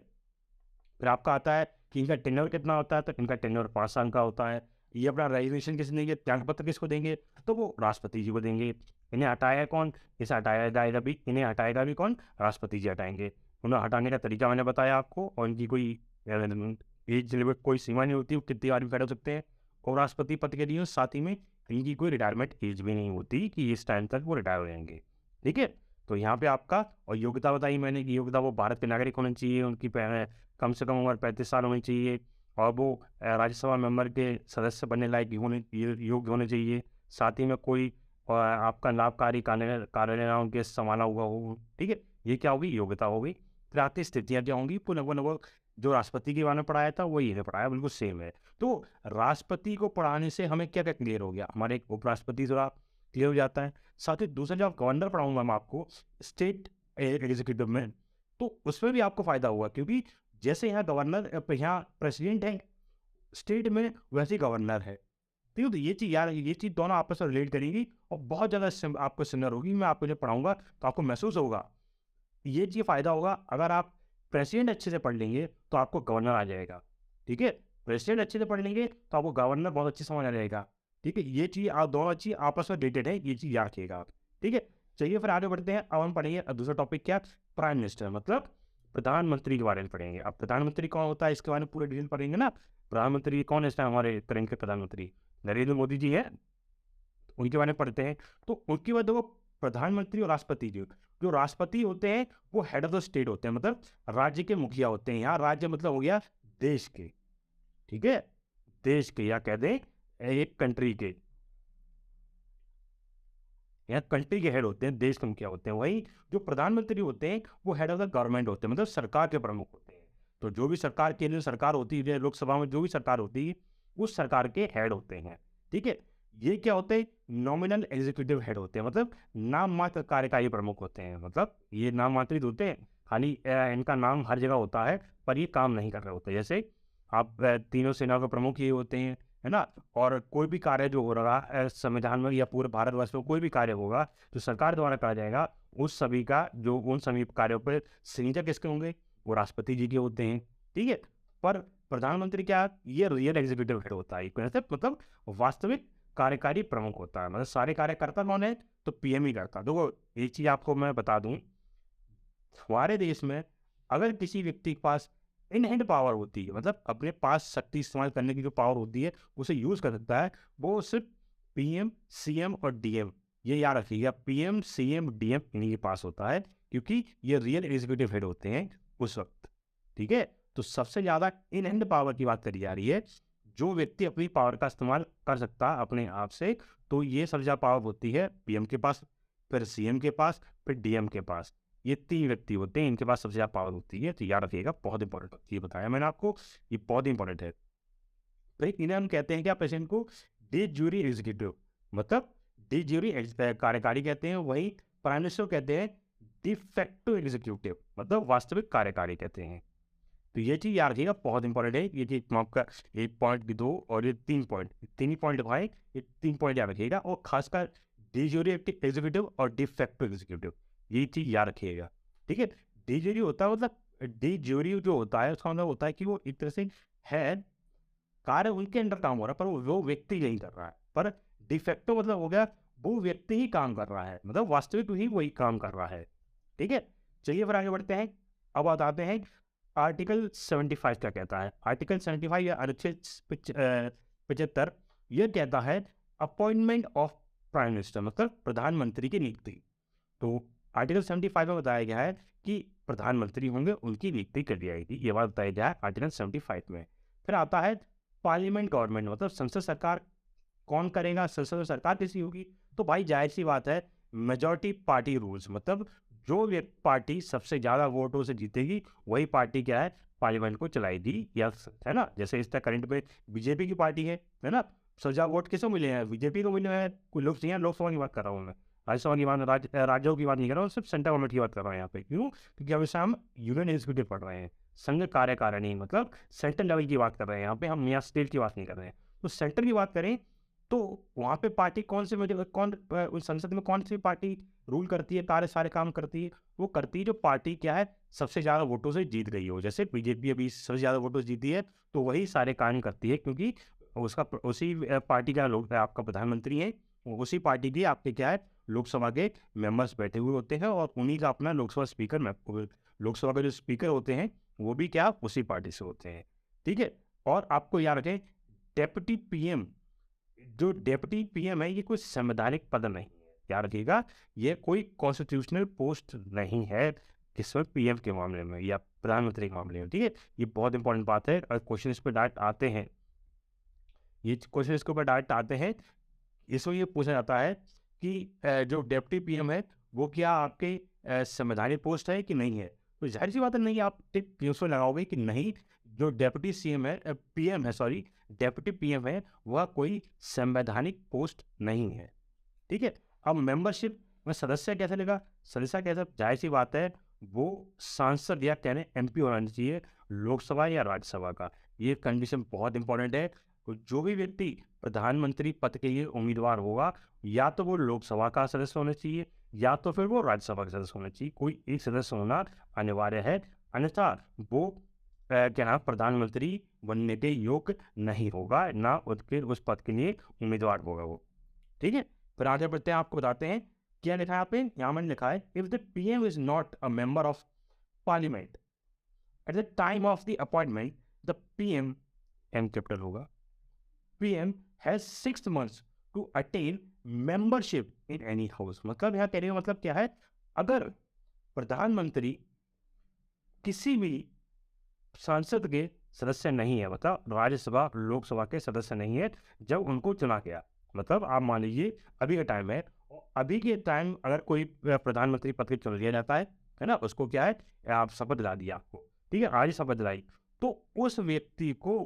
फिर आपका आता है कि इनका टेन्योर कितना होता है, तो इनका टेन्योर 5 साल का होता है। ये अपना रेजिग्नेशन किस देंगे, त्यागपत्र किसको देंगे, तो वो राष्ट्रपति जी को देंगे। इन्हें हटाया कौन, इसे हटाया जाएगा भी, इन्हें हटाएगा भी कौन, राष्ट्रपति जी हटाएंगे। उन्हें हटाने का तरीका मैंने बताया आपको, और इनकी कोई एज लिमिट कोई सीमा नहीं होती, वो कितनी बार भी खड़े हो सकते हैं। और राष्ट्रपति पद के लिए साथ ही में इनकी कोई रिटायरमेंट एज भी नहीं होती कि इस टाइम तक वो रिटायर हो जाएंगे, ठीक है। तो यहाँ पे आपका, और योग्यता बताई मैंने कि योग्यता वो भारत के नागरिक होने चाहिए, उनकी कम से कम उम्र 35 साल होनी चाहिए, और वो राज्यसभा मेंबर के सदस्य बनने लायक योग्य होने चाहिए। साथ ही में कोई आपका लाभकारी कार्यालय ना उनके संभाला हुआ हो, ठीक है, ये क्या होगी, योग्यता होगी। फिर आती स्थितियाँ क्या होंगी, पुनः जो राष्ट्रपति के बारे में पढ़ाया था वही इन्हें पढ़ाया, बिल्कुल सेम है। तो राष्ट्रपति को पढ़ाने से हमें क्या क्या क्लियर हो गया, हमारे एक उपराष्ट्रपति थोड़ा क्लियर हो जाता है। साथ ही दूसरा जब गवर्नर पढ़ाऊंगा मैं आपको स्टेट एग्जीक्यूटिव में, तो उसमें भी आपको फायदा हुआ, क्योंकि जैसे यहाँ गवर्नर, यहाँ प्रेसिडेंट है स्टेट में, वैसे ही गवर्नर है, ठीक है। तो ये चीज़ यार, ये चीज़ दोनों आपस में रिलेट करेंगी और बहुत ज़्यादा आपको सिमिलर होगी। मैं आपको जब पढ़ाऊंगा तो आपको महसूस होगा, ये चीज़ फ़ायदा होगा। अगर आप प्रेसिडेंट अच्छे से पढ़ लेंगे तो आपको गवर्नर आ जाएगा, ठीक है। प्रेसिडेंट अच्छे से पढ़ लेंगे तो आपको गवर्नर बहुत अच्छे समझ आ जाएगा, ठीक है। ये चीज़ आप दोनों चीज़ आपस में रिलेटेड है, ये चीज़ याद रखिएगा आप, ठीक है। चलिए फिर आगे बढ़ते हैं। अब हम पढ़ेंगे दूसरा टॉपिक क्या, प्राइम मिनिस्टर, मतलब प्रधानमंत्री के बारे में पढ़ेंगे। अब प्रधानमंत्री कौन होता है इसके बारे में पूरे डिटेल पढ़ेंगे ना। प्रधानमंत्री कौन है इस टाइम, हमारे करंट के प्रधानमंत्री नरेंद्र मोदी जी हैं, उनके बारे में पढ़ते हैं। तो उनके बाद देखो, प्रधानमंत्री और राष्ट्रपति जी, जो राष्ट्रपति होते हैं वो हेड ऑफ द स्टेट होते हैं, मतलब राज्य के मुखिया होते हैं। यहाँ राज्य मतलब हो गया देश के, ठीक है, देश के, या कह दें एक कंट्री के, यहाँ कंट्री के हेड होते हैं, देश के मुखिया होते हैं। वही जो प्रधानमंत्री होते हैं वो हेड ऑफ द गवर्नमेंट होते हैं, मतलब सरकार के प्रमुख होते हैं। तो जो भी सरकार, केंद्र सरकार होती है, लोकसभा में जो भी सरकार होती है, उस सरकार के हेड होते हैं, ठीक है। ये क्या होते हैं, नॉमिनल एग्जीक्यूटिव हेड होते हैं, मतलब नाम मात्र कार्यकारी प्रमुख होते हैं। मतलब ये नाम मात्रित होते हैं, खाली इनका नाम हर जगह होता है पर ये काम नहीं कर रहे होते। जैसे आप तीनों सेनाओं के प्रमुख ये होते हैं, है ना। और कोई भी कार्य जो हो रहा है संविधान में या पूरे भारतवर्ष में कोई भी कार्य होगा जो सरकार द्वारा करा जाएगा, उस सभी का जो उन सभी कार्यों पर सिग्नेचर किसके होंगे, वो राष्ट्रपति जी के होते हैं। ठीक है। पर प्रधानमंत्री क्या, ये रियल एग्जीक्यूटिव हेड होता है, मतलब वास्तविक कार्यकारी प्रमुख होता है। मतलब सारे कार्यकर्ता कौन है, तो पीएम ही करता है। देखो एक चीज आपको मैं बता दूं, हमारे देश में अगर किसी व्यक्ति के पास इन हैंड पावर होती है, मतलब अपने पास शक्ति इस्तेमाल करने की जो पावर होती है उसे यूज कर सकता है, वो सिर्फ पीएम, सीएम और डीएम, ये याद रखिएगा, पीएम, सीएम, डीएम इन्हीं के पास होता है, क्योंकि ये रियल एग्जीक्यूटिव हेड होते हैं उस वक्त। ठीक है। तो सबसे ज्यादा इन हैंड पावर की बात करी जा रही है, जो व्यक्ति अपनी पावर का इस्तेमाल कर सकता है अपने आप से, तो ये सबसे ज्यादा पावर होती है पीएम के पास, फिर सीएम के पास, फिर डीएम के पास। ये 3 व्यक्ति होते हैं, इनके पास सबसे ज्यादा पावर होती है। तो याद रखिएगा, बहुत इंपॉर्टेंट होती है, बताया मैंने आपको, ये बहुत इंपॉर्टेंट है। फिर इन्हें हम कहते हैं क्या, प्रेसिडेंट को डी ज्यूरी एग्जीक्यूटिव, मतलब डी ज्यूरी कार्यकारी कहते हैं, वही प्राइम मिनिस्टर कहते हैं डिफेक्टिव एग्जीक्यूटिव, मतलब वास्तविक कार्यकारी कहते हैं। तो ये चीज याद रखिएगा, बहुत इंपॉर्टेंट है ये चीज। आपका 1.2 और ये 3 पॉइंट, 3 ही पॉइंट लिखवाए, ये 3 पॉइंट याद रखिएगा, और खासकर डी ज्यूरी एग्जीक्यूटिव और डिफेक्टिव एग्जीक्यूटिव, ये चीज याद रखिएगा। ठीक है। डी ज्यूरी होता है, मतलब डी ज्यूरी जो होता है उसका मतलब होता है कि वो एक तरह से है, कार्य उनके अंडर काम हो रहा है पर वो व्यक्ति नहीं कर रहा है। पर डिफेक्टो मतलब हो गया वो व्यक्ति ही काम कर रहा है, मतलब वास्तविक ही वही काम कर रहा है। ठीक है। चलिए फिर आगे बढ़ते हैं। अब बताते हैं आर्टिकल 75 क्या कहता है। आर्टिकल 75 या अनुच्छेद 75 यह कहता है अपॉइंटमेंट ऑफ प्राइम मिनिस्टर, मतलब प्रधानमंत्री की नियुक्ति। तो आर्टिकल 75 में बताया गया है कि प्रधानमंत्री होंगे, उनकी नियुक्ति कर दी जाएगी, ये बात बताया गया है आर्टिकल 75 में। फिर आता है पार्लियामेंट गवर्नमेंट, मतलब संसद सरकार कौन करेगा, संसद सरकार किसी होगी, तो भाई जाहिर सी बात है मेजॉरिटी पार्टी रूल्स, मतलब जो पार्टी सबसे ज्यादा वोटों से जीतेगी वही पार्टी क्या है, पार्लियामेंट को चलाएगी, या है ना। जैसे इस तरह करंट में बीजेपी की पार्टी है ना, सबसे ज्यादा वोट किसको मिले हैं, बीजेपी को मिले हैं। कोई लोकसभा की बात कर रहा हूँ मैं, राज्यसभा की बात, राज्यों की बात नहीं कर रहा हूँ, सिर्फ सेंट्रल गवर्नमेंट की बात कर रहा हूँ यहाँ पे। क्यों, क्योंकि हमेशा हम यूनियन एग्जीक्यूटिव पढ़ रहे हैं, संघ कार्यकारिणी, मतलब सेंट्रल लेवल की बात कर रहे हैं यहाँ पे, हम यहाँ स्टेट की बात नहीं कर रहे हैं। तो सेंटर की बात करें तो वहाँ पे पार्टी कौन से, कौन उस संसद में कौन सी पार्टी रूल करती है, कार्य सारे काम करती है, वो करती है जो पार्टी क्या है सबसे ज्यादा वोटों से जीत गई हो। जैसे बीजेपी अभी सबसे ज्यादा वोटों से जीती है, तो वही सारे काम करती है, क्योंकि उसका उसी पार्टी का लोग आपका प्रधानमंत्री है, उसी पार्टी की आपके क्या है लोकसभा के मेंबर्स बैठे हुए होते हैं, और उन्हीं का अपना लोकसभा स्पीकर, लोकसभा के जो स्पीकर होते हैं वो भी क्या उसी पार्टी से होते हैं। ठीक है। और आपको याद रखें डेप्यूटी पीएम, जो डेप्यूटी पीएम है ये कोई संवैधानिक पद नहीं है, याद रखिएगा, ये कोई कॉन्स्टिट्यूशनल पोस्ट नहीं है किसमें, पीएम के मामले में या प्रधानमंत्री के मामले में। ठीक है। ये बहुत इंपॉर्टेंट बात है, और क्वेश्चन इस पर डायरेक्ट आते हैं, ये क्वेश्चन इसके ऊपर डायरेक्ट आते हैं। इसमें ये पूछा जाता है कि जो डेप्टी पीएम है वो क्या आपके संवैधानिक पोस्ट है कि नहीं है। तो जाहिर सी बात है नहीं, आप टिक उसमें लगाओगे कि नहीं, जो डेप्यूटी सीएम है, पीएम है, सॉरी डेप्यूटी पीएम है, वह कोई संवैधानिक पोस्ट नहीं है। ठीक है। अब मेंबरशिप में सदस्य कैसे लेगा, सदस्य कैसे, जाहिर सी बात है वो सांसद या कहने एमपी होना चाहिए, लोकसभा या राज्यसभा का। ये कंडीशन बहुत इंपॉर्टेंट है। जो भी व्यक्ति प्रधानमंत्री पद के लिए उम्मीदवार होगा, या तो वो लोकसभा का सदस्य होना चाहिए या तो फिर वो राज्यसभा का सदस्य होना चाहिए, कोई एक सदस्य होना अनिवार्य है, अन्यथा वो क्या नाम प्रधानमंत्री बनने के योग्य नहीं होगा, ना उसके उस पद के लिए उम्मीदवार होगा वो। ठीक है। फिर आगे बढ़ते हैं, आपको बताते हैं क्या लिखा है यहाँ पे। यहाँ मैंने लिखा है if the PM is not a member of parliament at the time of the appointment, the PM, M capital होगा, PM has 6 months to attain membership in any house। मतलब यहाँ कहने का मतलब क्या है, अगर प्रधानमंत्री किसी भी सांसद के सदस्य नहीं है, मतलब राज्यसभा लोकसभा के सदस्य नहीं है जब उनको चुना गया, मतलब आप मान लीजिए अभी का टाइम है, अभी के टाइम अगर कोई प्रधानमंत्री पद के चुन लिया जाता है ना, उसको क्या है आप शपथ दिला दिया आपको, ठीक है, आज शपथ दिलाई, तो उस व्यक्ति को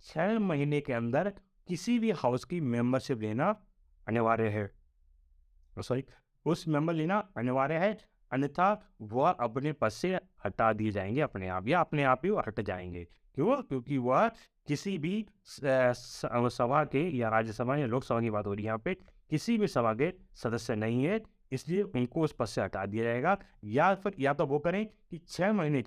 6 महीने के अंदर किसी भी हाउस की मेंबरशिप लेना अनिवार्य है, सॉरी उस मेंबर लेना अनिवार्य है, अन्यथा वह अपने पद से हटा दिए जाएंगे अपने आप, या अपने आप ही वो हट जाएंगे। क्यों? क्योंकि वह किसी भी सभा के, या राज्यसभा या लोकसभा की बात हो रही है यहाँ पे, किसी भी सभा के सदस्य नहीं है, इसलिए उनको उस पद से हटा दिया जाएगा। या फिर या तो वो करें कि 6 महीने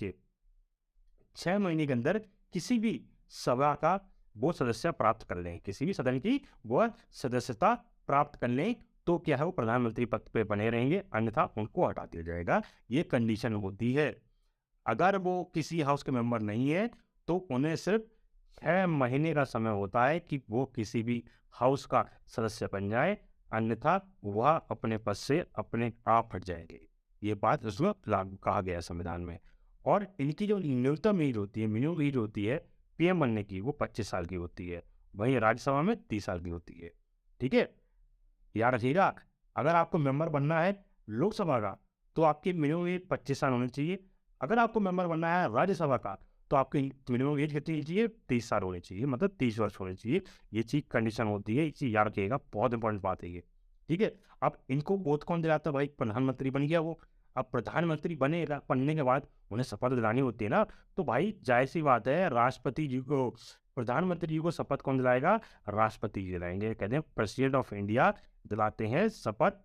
के अंदर किसी भी सभा का वो सदस्य प्राप्त कर लें, किसी भी सदन की वह सदस्यता प्राप्त कर लें, तो क्या है वो प्रधानमंत्री पद पे बने रहेंगे, अन्यथा उनको हटा दिया जाएगा। ये कंडीशन होती है। अगर वो किसी हाउस के मेंबर नहीं है तो उन्हें सिर्फ 6 महीने का समय होता है कि वो किसी भी हाउस का सदस्य बन जाए, अन्यथा वह अपने पद से अपने आप हट जाएंगे। ये बात उसमें लागू कहा गया है संविधान में। और इनकी जो न्यूनतम एज होती है, मिनिमम एज होती है पीएम बनने की, वो 25 साल की होती है। वहीं राज्यसभा में 30 साल की होती है। ठीक है, याद रखिएगा। अगर आपको मेंबर बनना है लोकसभा का तो आपकी मिनिमम एज 25 साल होनी चाहिए। अगर आपको मेंबर बनना है राज्यसभा का तो आपकी मिनिमम एज कितनी चाहिए? 30 साल होनी चाहिए, मतलब 30 वर्ष होनी चाहिए। ये चीज कंडीशन होती है, ये चीज याद रखिएगा, बहुत इंपॉर्टेंट बात है ये। ठीक है, अब इनको वोट कौन दिलाता है? भाई प्रधानमंत्री बन गया वो। अब प्रधानमंत्री बनने के बाद उन्हें शपथ दिलानी होती है ना, तो भाई जाहिर सी बात है राष्ट्रपति जी को, प्रधानमंत्री जी को शपथ कौन दिलाएगा? राष्ट्रपति जी दिलाएंगे। कहते हैं प्रेसिडेंट ऑफ इंडिया दिलाते हैं शपथ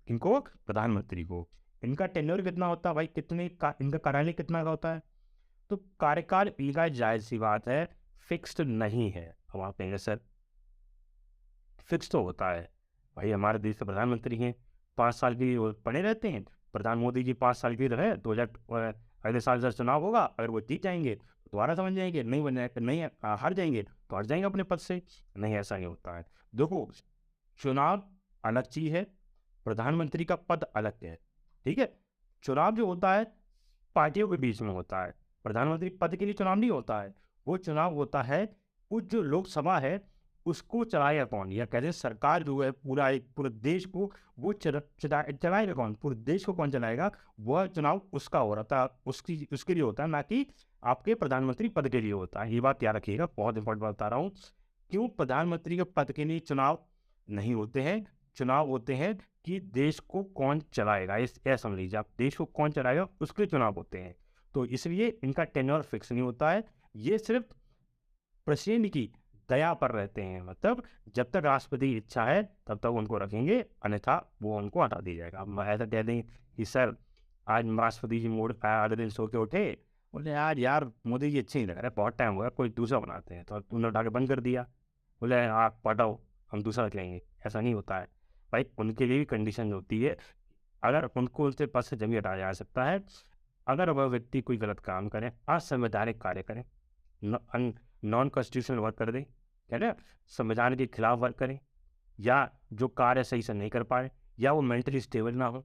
इनको, प्रधानमंत्री को। इनका टेन्योर कितना होता है भाई? इनका कार्यालय कितना का होता है? तो कार्यकाल इनका जायज सी बात है फिक्स्ड नहीं है। हम आप कहेंगे सर फिक्स तो होता है। भाई हमारे देश के प्रधानमंत्री हैं, 5 साल के लिए वो बने रहते हैं। प्रधान मोदी जी 5 साल के लिए रहे, 2000 अगले साल जब चुनाव होगा, अगर वो जीत जाएंगे तो दोबारा समझ जाएंगे, नहीं बन जाए नहीं हार जाएंगे तो हट जाएंगे अपने पद से। नहीं, ऐसा नहीं होता है। देखो, चुनाव अलग चीज है, प्रधानमंत्री का पद अलग है। ठीक है, चुनाव जो होता है पार्टियों के बीच में होता है, प्रधानमंत्री पद के लिए चुनाव नहीं होता है। वो चुनाव होता है वो जो लोकसभा है उसको चलाएगा कौन, या कहते हैं सरकार जो है पूरे देश को वो चलाएगा कौन, पूरे देश को कौन चलाएगा, वह चुनाव उसका हो रहा था, उसके लिए होता है, ना कि आपके प्रधानमंत्री पद के लिए होता है। ये बात याद रखिएगा, बहुत इंपॉर्टेंट बात बता रहा हूँ। क्यों प्रधानमंत्री के पद के लिए चुनाव नहीं होते हैं? चुनाव होते हैं कि देश को कौन चलाएगा, इस ऐसा समझ लीजिए आप, देश को कौन चलाएगा उसके लिए चुनाव होते हैं। तो इसलिए इनका टेन्योर फिक्स नहीं होता है, ये सिर्फ प्रेसिडेंट की दया पर रहते हैं। मतलब जब तक राष्ट्रपति की इच्छा है तब तक उनको रखेंगे, अन्यथा वो उनको हटा दिया जाएगा। अब ऐसा कह दें कि सर आज राष्ट्रपति जी मूड पाया, अगले दिन सो के उठे, बोले यार यार मोदी जी अच्छे नहीं लग रहे, बहुत टाइम हो गया, कोई दूसरा बनाते हैं, तो उन्होंने उठा के बंद कर दिया। बोले आप पटाओ, हम दूसरा रख लेंगे। ऐसा नहीं होता है भाई, उनके लिए भी कंडीशन होती है। अगर उनको उनसे पद से जमीन हटाया जा सकता है अगर वह व्यक्ति कोई गलत काम करे, असंवैधानिक कार्य करे, नॉन कॉन्स्टिट्यूशनल वर्क कर दे, है ना, संविधान के खिलाफ वर्क करें, या जो कार्य सही से नहीं कर पाए, या वो मेंटली स्टेबल ना हो।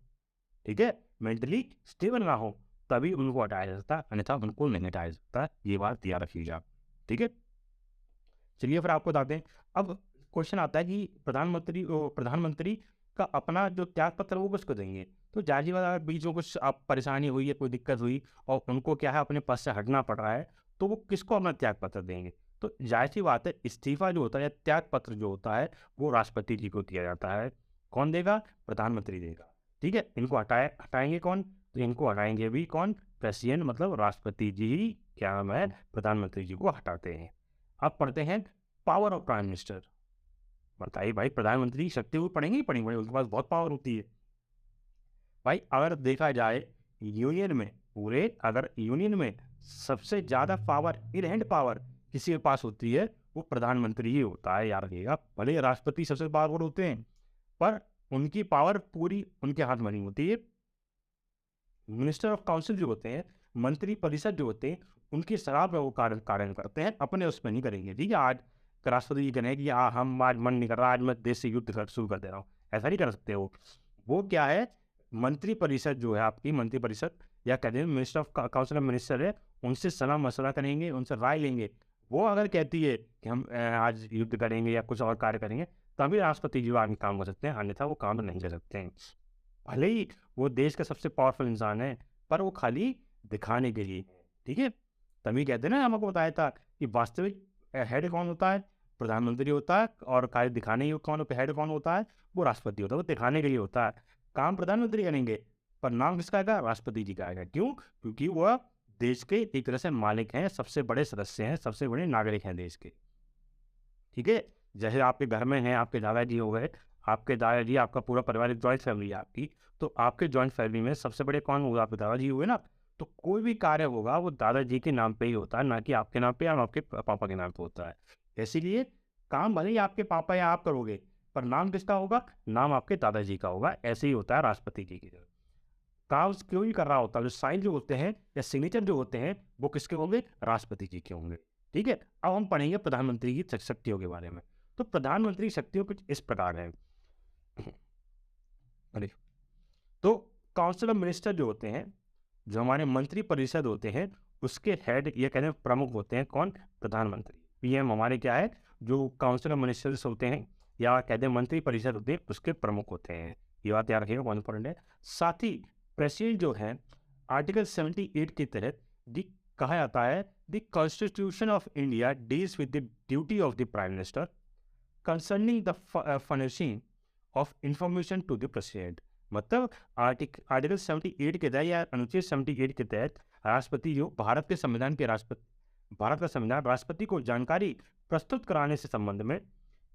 ठीक है, मेंटली स्टेबल ना हो तभी उनको हटाया जा सकता है, अन्यथा उनको नहीं हटाया जा सकता। ये बात याद रखिएगा आप। ठीक है, चलिए फिर आपको बताते हैं। अब क्वेश्चन आता है कि प्रधानमंत्री का अपना जो त्याग पत्र वो किसको देंगे? तो जाहिर बात, अगर बीच में कुछ आप परेशानी हुई है, कोई दिक्कत हुई और उनको क्या है अपने पद से हटना पड़ रहा है, तो वो किसको अपना त्याग पत्र देंगे? तो जाहिर सी बात है इस्तीफा जो होता है या त्याग पत्र जो होता है वो राष्ट्रपति जी को दिया जाता है। कौन देगा? प्रधानमंत्री देगा। ठीक है, इनको हटाएंगे कौन? तो इनको हटाएंगे भी कौन? प्रेसिडेंट, मतलब राष्ट्रपति जी ही क्या नाम है प्रधानमंत्री जी को हटाते हैं। अब पढ़ते हैं पावर ऑफ प्राइम मिनिस्टर। बताइए भाई, प्रधानमंत्री की शक्ति वो पढ़ेंगे ही पढ़ेंगे, उनके पास बहुत पावर होती है। भाई अगर देखा जाए यूनियन में, अगर यूनियन में सबसे ज्यादा पावर, इन हैंड पावर किसी के पास होती है वो प्रधानमंत्री ही होता है। याद रखिएगा, भले राष्ट्रपति सबसे पावरफुल होते हैं पर उनकी पावर पूरी उनके हाथ में नहीं होती है। मिनिस्टर ऑफ काउंसिल जो होते हैं, मंत्री परिषद जो होते हैं, उनकी सलाह पर वो कार्य करते हैं, अपने उसमें नहीं करेंगे। ठीक है, आज राष्ट्रपति जी कहें कि हम आज मन नहीं कर रहा, आज मैं देश से युद्ध शुरू कर दे रहा हूँ, ऐसा नहीं कर सकते। वो क्या है, मंत्री परिषद जो है आपकी, मंत्री परिषद या कहते हैं minister of council of minister है, उनसे सलाह मशवरा करेंगे, उनसे राय लेंगे। वो अगर कहती है कि हम आज युद्ध करेंगे या कुछ और कार्य करेंगे, तभी राष्ट्रपति जी आगे काम कर सकते हैं, अन्यथा वो काम नहीं कर सकते हैं। भले ही वो देश का सबसे पावरफुल इंसान है पर वो खाली दिखाने के लिए। ठीक है, तभी कहते हैं ना, हमको बताया था कि वास्तविक हेड कौन होता है? प्रधानमंत्री होता है, और खाली दिखाने ही हेड कौन होता है? वो राष्ट्रपति होता है। वो दिखाने के लिए होता है, काम प्रधानमंत्री करेंगे, पर नाम किसका आएगा? राष्ट्रपति जी का आएगा। क्यों? क्योंकि वह देश के एक तरह से मालिक हैं, सबसे बड़े सदस्य हैं, सबसे बड़े नागरिक हैं देश के। ठीक है, जैसे आपके घर में हैं, आपके दादाजी हो गए, आपके दादाजी, आपका पूरा परिवार, एक जॉइंट फैमिली है आपकी, तो आपके जॉइंट फैमिली में सबसे बड़े कौन होगा? आपके दादाजी हुए ना। तो कोई भी कार्य होगा वो दादाजी के नाम पे ही होता है, ना कि आपके नाम पे या आपके पापा के नाम पे होता है। इसीलिए काम भले ही आपके पापा या आप करोगे, पर नाम किसका होगा? नाम आपके दादाजी का होगा। ऐसे ही होता है राष्ट्रपति जी की। काम क्यों ही कर रहा होता है, जो साइन जो होते हैं या सिग्नेचर जो होते हैं वो किसके होंगे? राष्ट्रपति जी के होंगे। ठीक है, अब हम पढ़ेंगे प्रधानमंत्री की शक्तियों के बारे में। तो प्रधानमंत्री शक्तियों कुछ इस प्रकार है। अरे, तो काउंसिल ऑफ मिनिस्टर जो होते हैं, जो हमारे मंत्री परिषद होते हैं, उसके हेड ये कहते हैं प्रमुख होते हैं कौन? प्रधानमंत्री। पीएम हमारे क्या है? जो काउंसिल ऑफ मिनिस्टर्स होते हैं या कहते हैं मंत्री परिषद होते हैं, उसके प्रमुख होते हैं। ये बात याद रखिएगा, बहुत इंपॉर्टेंट है। साथ ही प्रेसिडेंट जो है, आर्टिकल 78 के तहत कहा जाता है, the constitution of India deals with the duty of the prime minister concerning the furnishing of information to the president. मतलब आर्टिकल 78 के तहत या अनुच्छेद 78 के तहत राष्ट्रपति जो भारत के संविधान के भारत का संविधान राष्ट्रपति को जानकारी प्रस्तुत कराने से संबंध में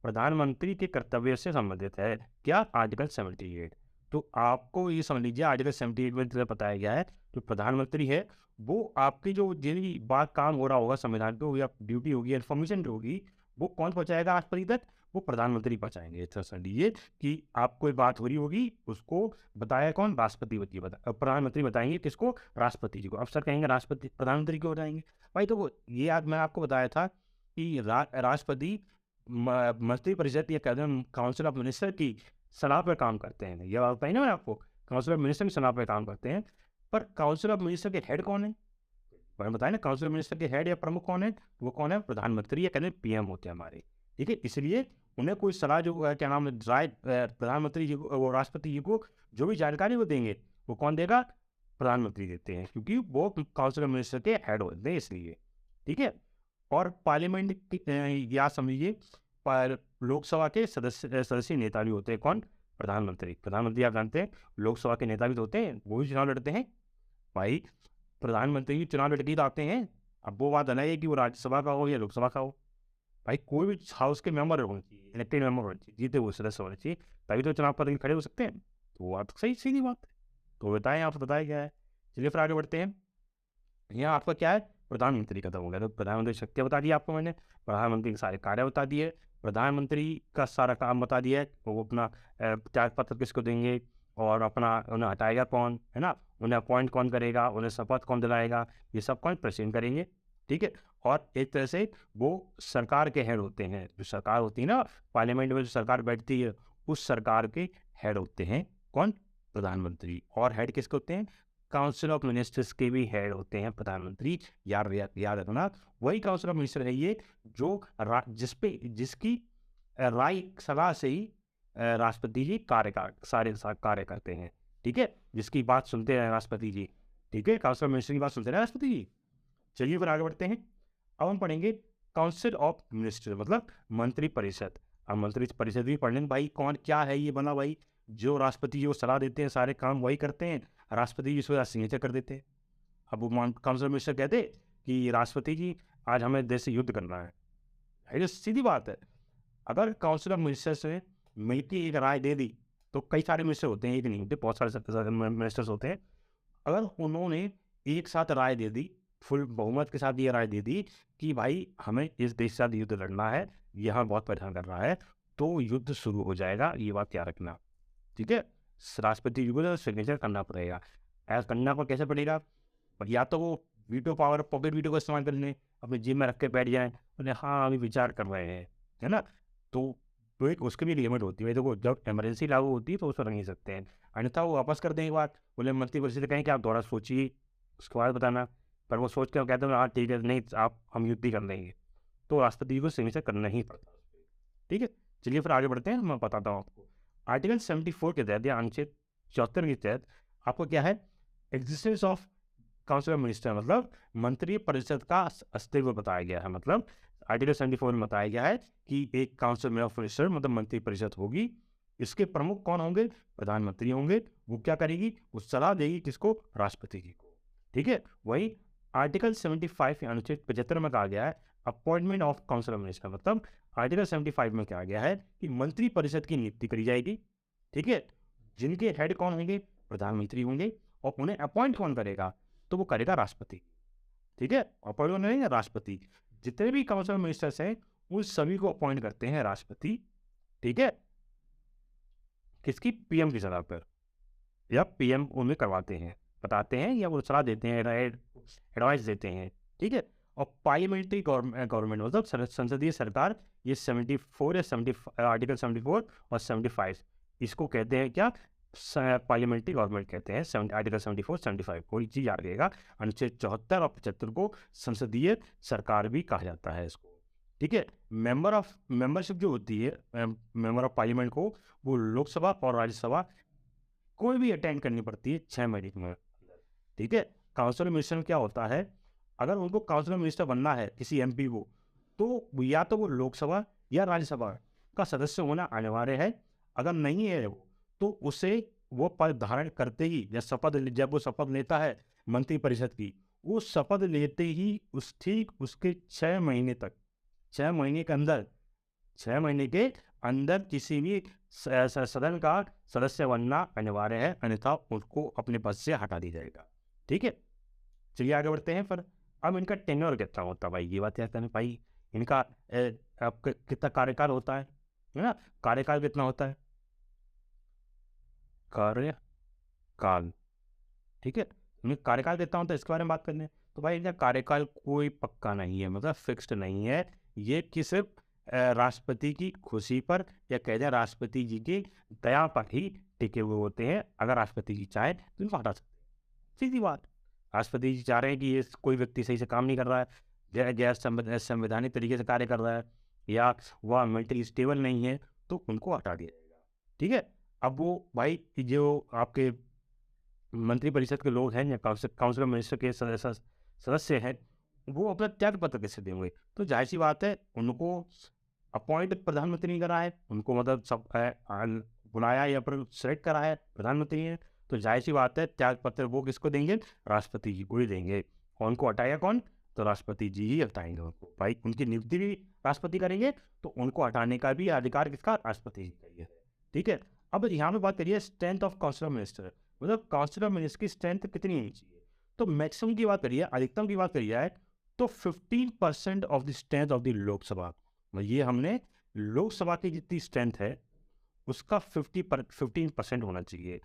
प्रधानमंत्री के कर्तव्य से संबंधित है। क्या? आर्टिकल 78। तो आपको ये समझ लीजिए, आर्टिकल 78 में बताया गया है जो प्रधानमंत्री है वो आपकी जो जिन बात काम हो रहा होगा संविधान पे, या ड्यूटी होगी, इन्फॉर्मेशन जो होगी, वो कौन पहुंचाएगा राष्ट्रपति तक? वो प्रधानमंत्री पहुंचाएंगे। इतना समझ लीजिए कि आप कोई बात हो रही होगी, उसको बताया कौन? राष्ट्रपति प्रधानमंत्री बताएंगे किसको? राष्ट्रपति जी को। अब सर कहेंगे राष्ट्रपति प्रधानमंत्री क्यों बताएंगे भाई? तो वो ये आज मैं आपको बताया था कि राष्ट्रपति मंत्री परिषद या कहते हैं काउंसिल ऑफ मिनिस्टर की सलाह पर काम करते हैं। यह बात बताई ना मैं आपको, काउंसिल ऑफ मिनिस्टर की सलाह पर काम करते हैं। पर काउंसिल ऑफ मिनिस्टर के हेड कौन है? मैंने बताया ना, काउंसिल ऑफ मिनिस्टर के हेड या प्रमुख कौन है? वो कौन है? प्रधानमंत्री या कहते हैं पीएम होते हैं हमारे। ठीक है, इसलिए उन्हें कोई सलाह जो क्या नाम है, राय प्रधानमंत्री जी को, वो राष्ट्रपति जी को जो भी जानकारी वो देंगे, वो कौन देगा? प्रधानमंत्री देते हैं, क्योंकि वो काउंसिल ऑफ मिनिस्टर के हेड होते हैं इसलिए। ठीक है, और पार्लियामेंट या समझिए पर लोकसभा के सदस्य नेता भी होते हैं कौन? प्रधानमंत्री आप जानते हैं लोकसभा के नेता भी तो होते हैं, वो भी चुनाव लड़ते हैं भाई। प्रधानमंत्री भी चुनाव लड़के आते हैं। अब वो बात अलग है कि वो राज्यसभा का हो या लोकसभा का हो, भाई कोई भी हाउस के मेंबर होने चाहिए, इलेक्टेड मेंबर होने चाहिए, जीते हुए सदस्य होने चाहिए, तभी तो चुनाव पर खड़े हो सकते हैं। तो वो बात सही सीधी बात है। तो बताएं, आप बताया क्या है। चलिए फिर आगे बढ़ते हैं। यहाँ आपका क्या है? प्रधानमंत्री खत्म हो गया। तो प्रधानमंत्री शक्तियाँ बता दी आपको मैंने, प्रधानमंत्री के सारे कार्य बता दिए, प्रधानमंत्री का सारा काम बता दिया है। वो अपना त्याग पत्र किसको देंगे और अपना उन्हें हटाएगा कौन, है ना, उन्हें अपॉइंट कौन करेगा, उन्हें शपथ कौन दिलाएगा, ये सब कौन? प्रेसिडेंट करेंगे। ठीक है, और एक तरह से वो सरकार के हेड होते हैं। जो सरकार होती है ना, पार्लियामेंट में जो सरकार बैठती है, उस सरकार के हेड होते हैं कौन? प्रधानमंत्री। और हेड किसके होते हैं? काउंसिल ऑफ मिनिस्टर्स के भी हेड होते हैं प्रधानमंत्री। याद रखना, वही काउंसिल ऑफ मिनिस्टर है ये जो जिसकी राय सलाह से ही राष्ट्रपति जी सारे कार्य करते हैं। ठीक है, जिसकी बात सुनते हैं राष्ट्रपति जी। ठीक है, काउंसिल ऑफ मिनिस्टर की बात सुनते हैं राष्ट्रपति जी। चलिए फिर आगे बढ़ते हैं। अब हम पढ़ेंगे काउंसिल ऑफ मिनिस्टर, मतलब मंत्री परिषद। अब मंत्री परिषद भी पढ़ लें भाई, कौन क्या है ये बना भाई? जो राष्ट्रपति जी को सलाह देते हैं, सारे काम वही करते हैं, राष्ट्रपति जी इसको सिग्नेचर कर देते हैं। अब वो काउंसिल ऑफ मिनिस्टर कहते कि राष्ट्रपति जी आज हमें देश से युद्ध करना है, ये सीधी बात है। अगर काउंसिल ऑफ मिनिस्टर से मिलकर एक राय दे दी, तो कई सारे मिनिस्टर होते हैं, एक नहीं होते, बहुत सारे मिनिस्टर्स होते हैं। अगर उन्होंने एक साथ राय दे दी, फुल बहुमत के साथ ये राय दे दी कि भाई हमें इस देश के साथ युद्ध लड़ना है, यहाँ बहुत परेशान कर रहा है, तो युद्ध शुरू हो जाएगा। ये बात याद रखना। ठीक है, राष्ट्रपति जी को सिग्नेचर करना पड़ेगा। ऐसा करना पर कैसे पड़ेगा? या तो वो वीटो पावर, पॉकेट वीटो का इस्तेमाल कर लें, अपने जेब में रख के बैठ जाएं, बोले हाँ अभी विचार कर रहे हैं, है ना। तो एक उसकी भी लिमिट होती है। देखो, जब इमरजेंसी लागू होती है तो उसको रख नहीं सकते हैं, अन्यथा वो वापस कर देंगे बात। बोले मंत्री परिषद कहें कि आप दोबारा सोचिए, उसके बाद बताना। पर वो सोच के कहते हैं हाँ ठीक है, नहीं आप हम युद्ध ही कर लेंगे, तो राष्ट्रपति को सिग्नेचर करना ही पड़ता है। ठीक है, चलिए फिर आगे बढ़ते हैं। मैं बताता हूँ आपको आर्टिकल 74 के तहत या अनुच्छेद 74 के तहत आपको क्या है? Existence of council of minister, मतलब मंत्री परिषद का अस्तित्व बताया गया है। मतलब आर्टिकल 74 में बताया गया है कि एक काउंसिल ऑफ मिनिस्टर मतलब मंत्री परिषद होगी, इसके प्रमुख कौन होंगे? प्रधानमंत्री होंगे। वो क्या करेगी? वो सलाह देगी किसको? राष्ट्रपति जी को। ठीक है। वही आर्टिकल 75 या अनुच्छेद 75 में कहा गया है appointment of council of minister, मतलब आर्टिकल 75 में कहा गया है कि मंत्री परिषद की नियुक्ति करी जाएगी। ठीक है। जिनके हेड कौन होंगे? प्रधानमंत्री होंगे। और उन्हें अपॉइंट कौन करेगा? तो वो करेगा राष्ट्रपति। ठीक है। अपॉइंट कौन करेगा? राष्ट्रपति। जितने भी काउंसिल ऑफ मिनिस्टर्स हैं उन सभी को अपॉइंट करते हैं राष्ट्रपति। ठीक है। किसकी? पीएम की सलाह पर, या पीएम उनमें करवाते हैं, बताते हैं, या वो सलाह देते हैं, एडवाइस देते हैं। ठीक है। और पार्लियामेंट्री गवर्नमेंट मतलब संसदीय सरकार, ये 74 या 70 आर्टिकल 74 और 75 इसको कहते हैं क्या? पार्लियामेंट्री गवर्नमेंट कहते हैं। आर्टिकल 74 75 कोई चीज़ याद रखिएगा। अनुच्छेद 74 और 75 को संसदीय सरकार भी कहा जाता है इसको। ठीक है। मेंबरशिप जो होती है मेंबर ऑफ पार्लियामेंट को, वो लोकसभा और राज्यसभा कोई भी अटेंड करनी पड़ती है 6 महीने के अंदर। ठीक है। काउंसिल मिनिस्टर क्या होता है? अगर उनको काउंसिल मिनिस्टर बनना है किसी एमपी को, तो या तो वो लोकसभा या राज्यसभा का सदस्य होना अनिवार्य है। अगर नहीं है वो, तो उसे वो पद धारण करते ही या जब वो शपथ लेता है मंत्री परिषद की, वो शपथ लेते ही ठीक उसके 6 महीने तक, 6 महीने के अंदर, 6 महीने के अंदर किसी भी सदन का सदस्य बनना अनिवार्य है, अन्यथा उसको अपने पद से हटा दिया जाएगा। ठीक है। चलिए आगे बढ़ते हैं। फिर अब इनका टेन्योर कितना होता है भाई? ये बात याद करनी भाई। इनका कितना कार्यकाल होता है ना? कार्यकाल कितना होता है? कार्यकाल। ठीक है। इनका कार्यकाल कितना होता है इसके बारे में बात करने हैं। तो भाई इनका कार्यकाल कोई पक्का नहीं है, मतलब फिक्स्ड नहीं है। ये सिर्फ राष्ट्रपति की खुशी पर, या कह जाए राष्ट्रपति जी की दया पर ही टिके हुए होते हैं। अगर राष्ट्रपति जी चाहे तो इनको हटा सकते हैं, सीधी बात। राष्ट्रपति जी चाह रहे हैं कि ये कोई व्यक्ति सही से काम नहीं कर रहा है, गैर संवैधानिक तरीके से कार्य कर रहा है, या वह मेंटली स्टेबल नहीं है, तो उनको हटा दिया जाएगा। ठीक है। अब वो भाई जो आपके मंत्री परिषद के लोग हैं या काउंसिल ऑफ मिनिस्टर के सदस्य हैं, वो अपना त्याग पत्र कैसे देंगे? तो जाहिर सी बात है, उनको अपॉइंट प्रधानमंत्री ने करा है, उनको मतलब सब बुलाया या फिर सेलेक्ट करा है प्रधानमंत्री ने, तो जाहिर सी बात है त्याग पत्र वो किसको देंगे? राष्ट्रपति जी को ही देंगे। और उनको हटाएगा कौन? तो राष्ट्रपति जी ही हटाएंगे उनको। भाई उनकी नियुक्ति भी राष्ट्रपति करेंगे, तो उनको हटाने का भी अधिकार किसका? राष्ट्रपति जी का ही है। ठीक है। अब यहाँ पे बात करिए strength of council of minister, मतलब काउंसिल ऑफ मिनिस्टर की स्ट्रेंथ कितनी होनी चाहिए? तो मैक्सिमम की बात करिए, अधिकतम की बात करिए है, तो 15% of the strength of the Lok Sabha. ये हमने लोकसभा की जितनी स्ट्रेंथ है उसका 15% होना चाहिए।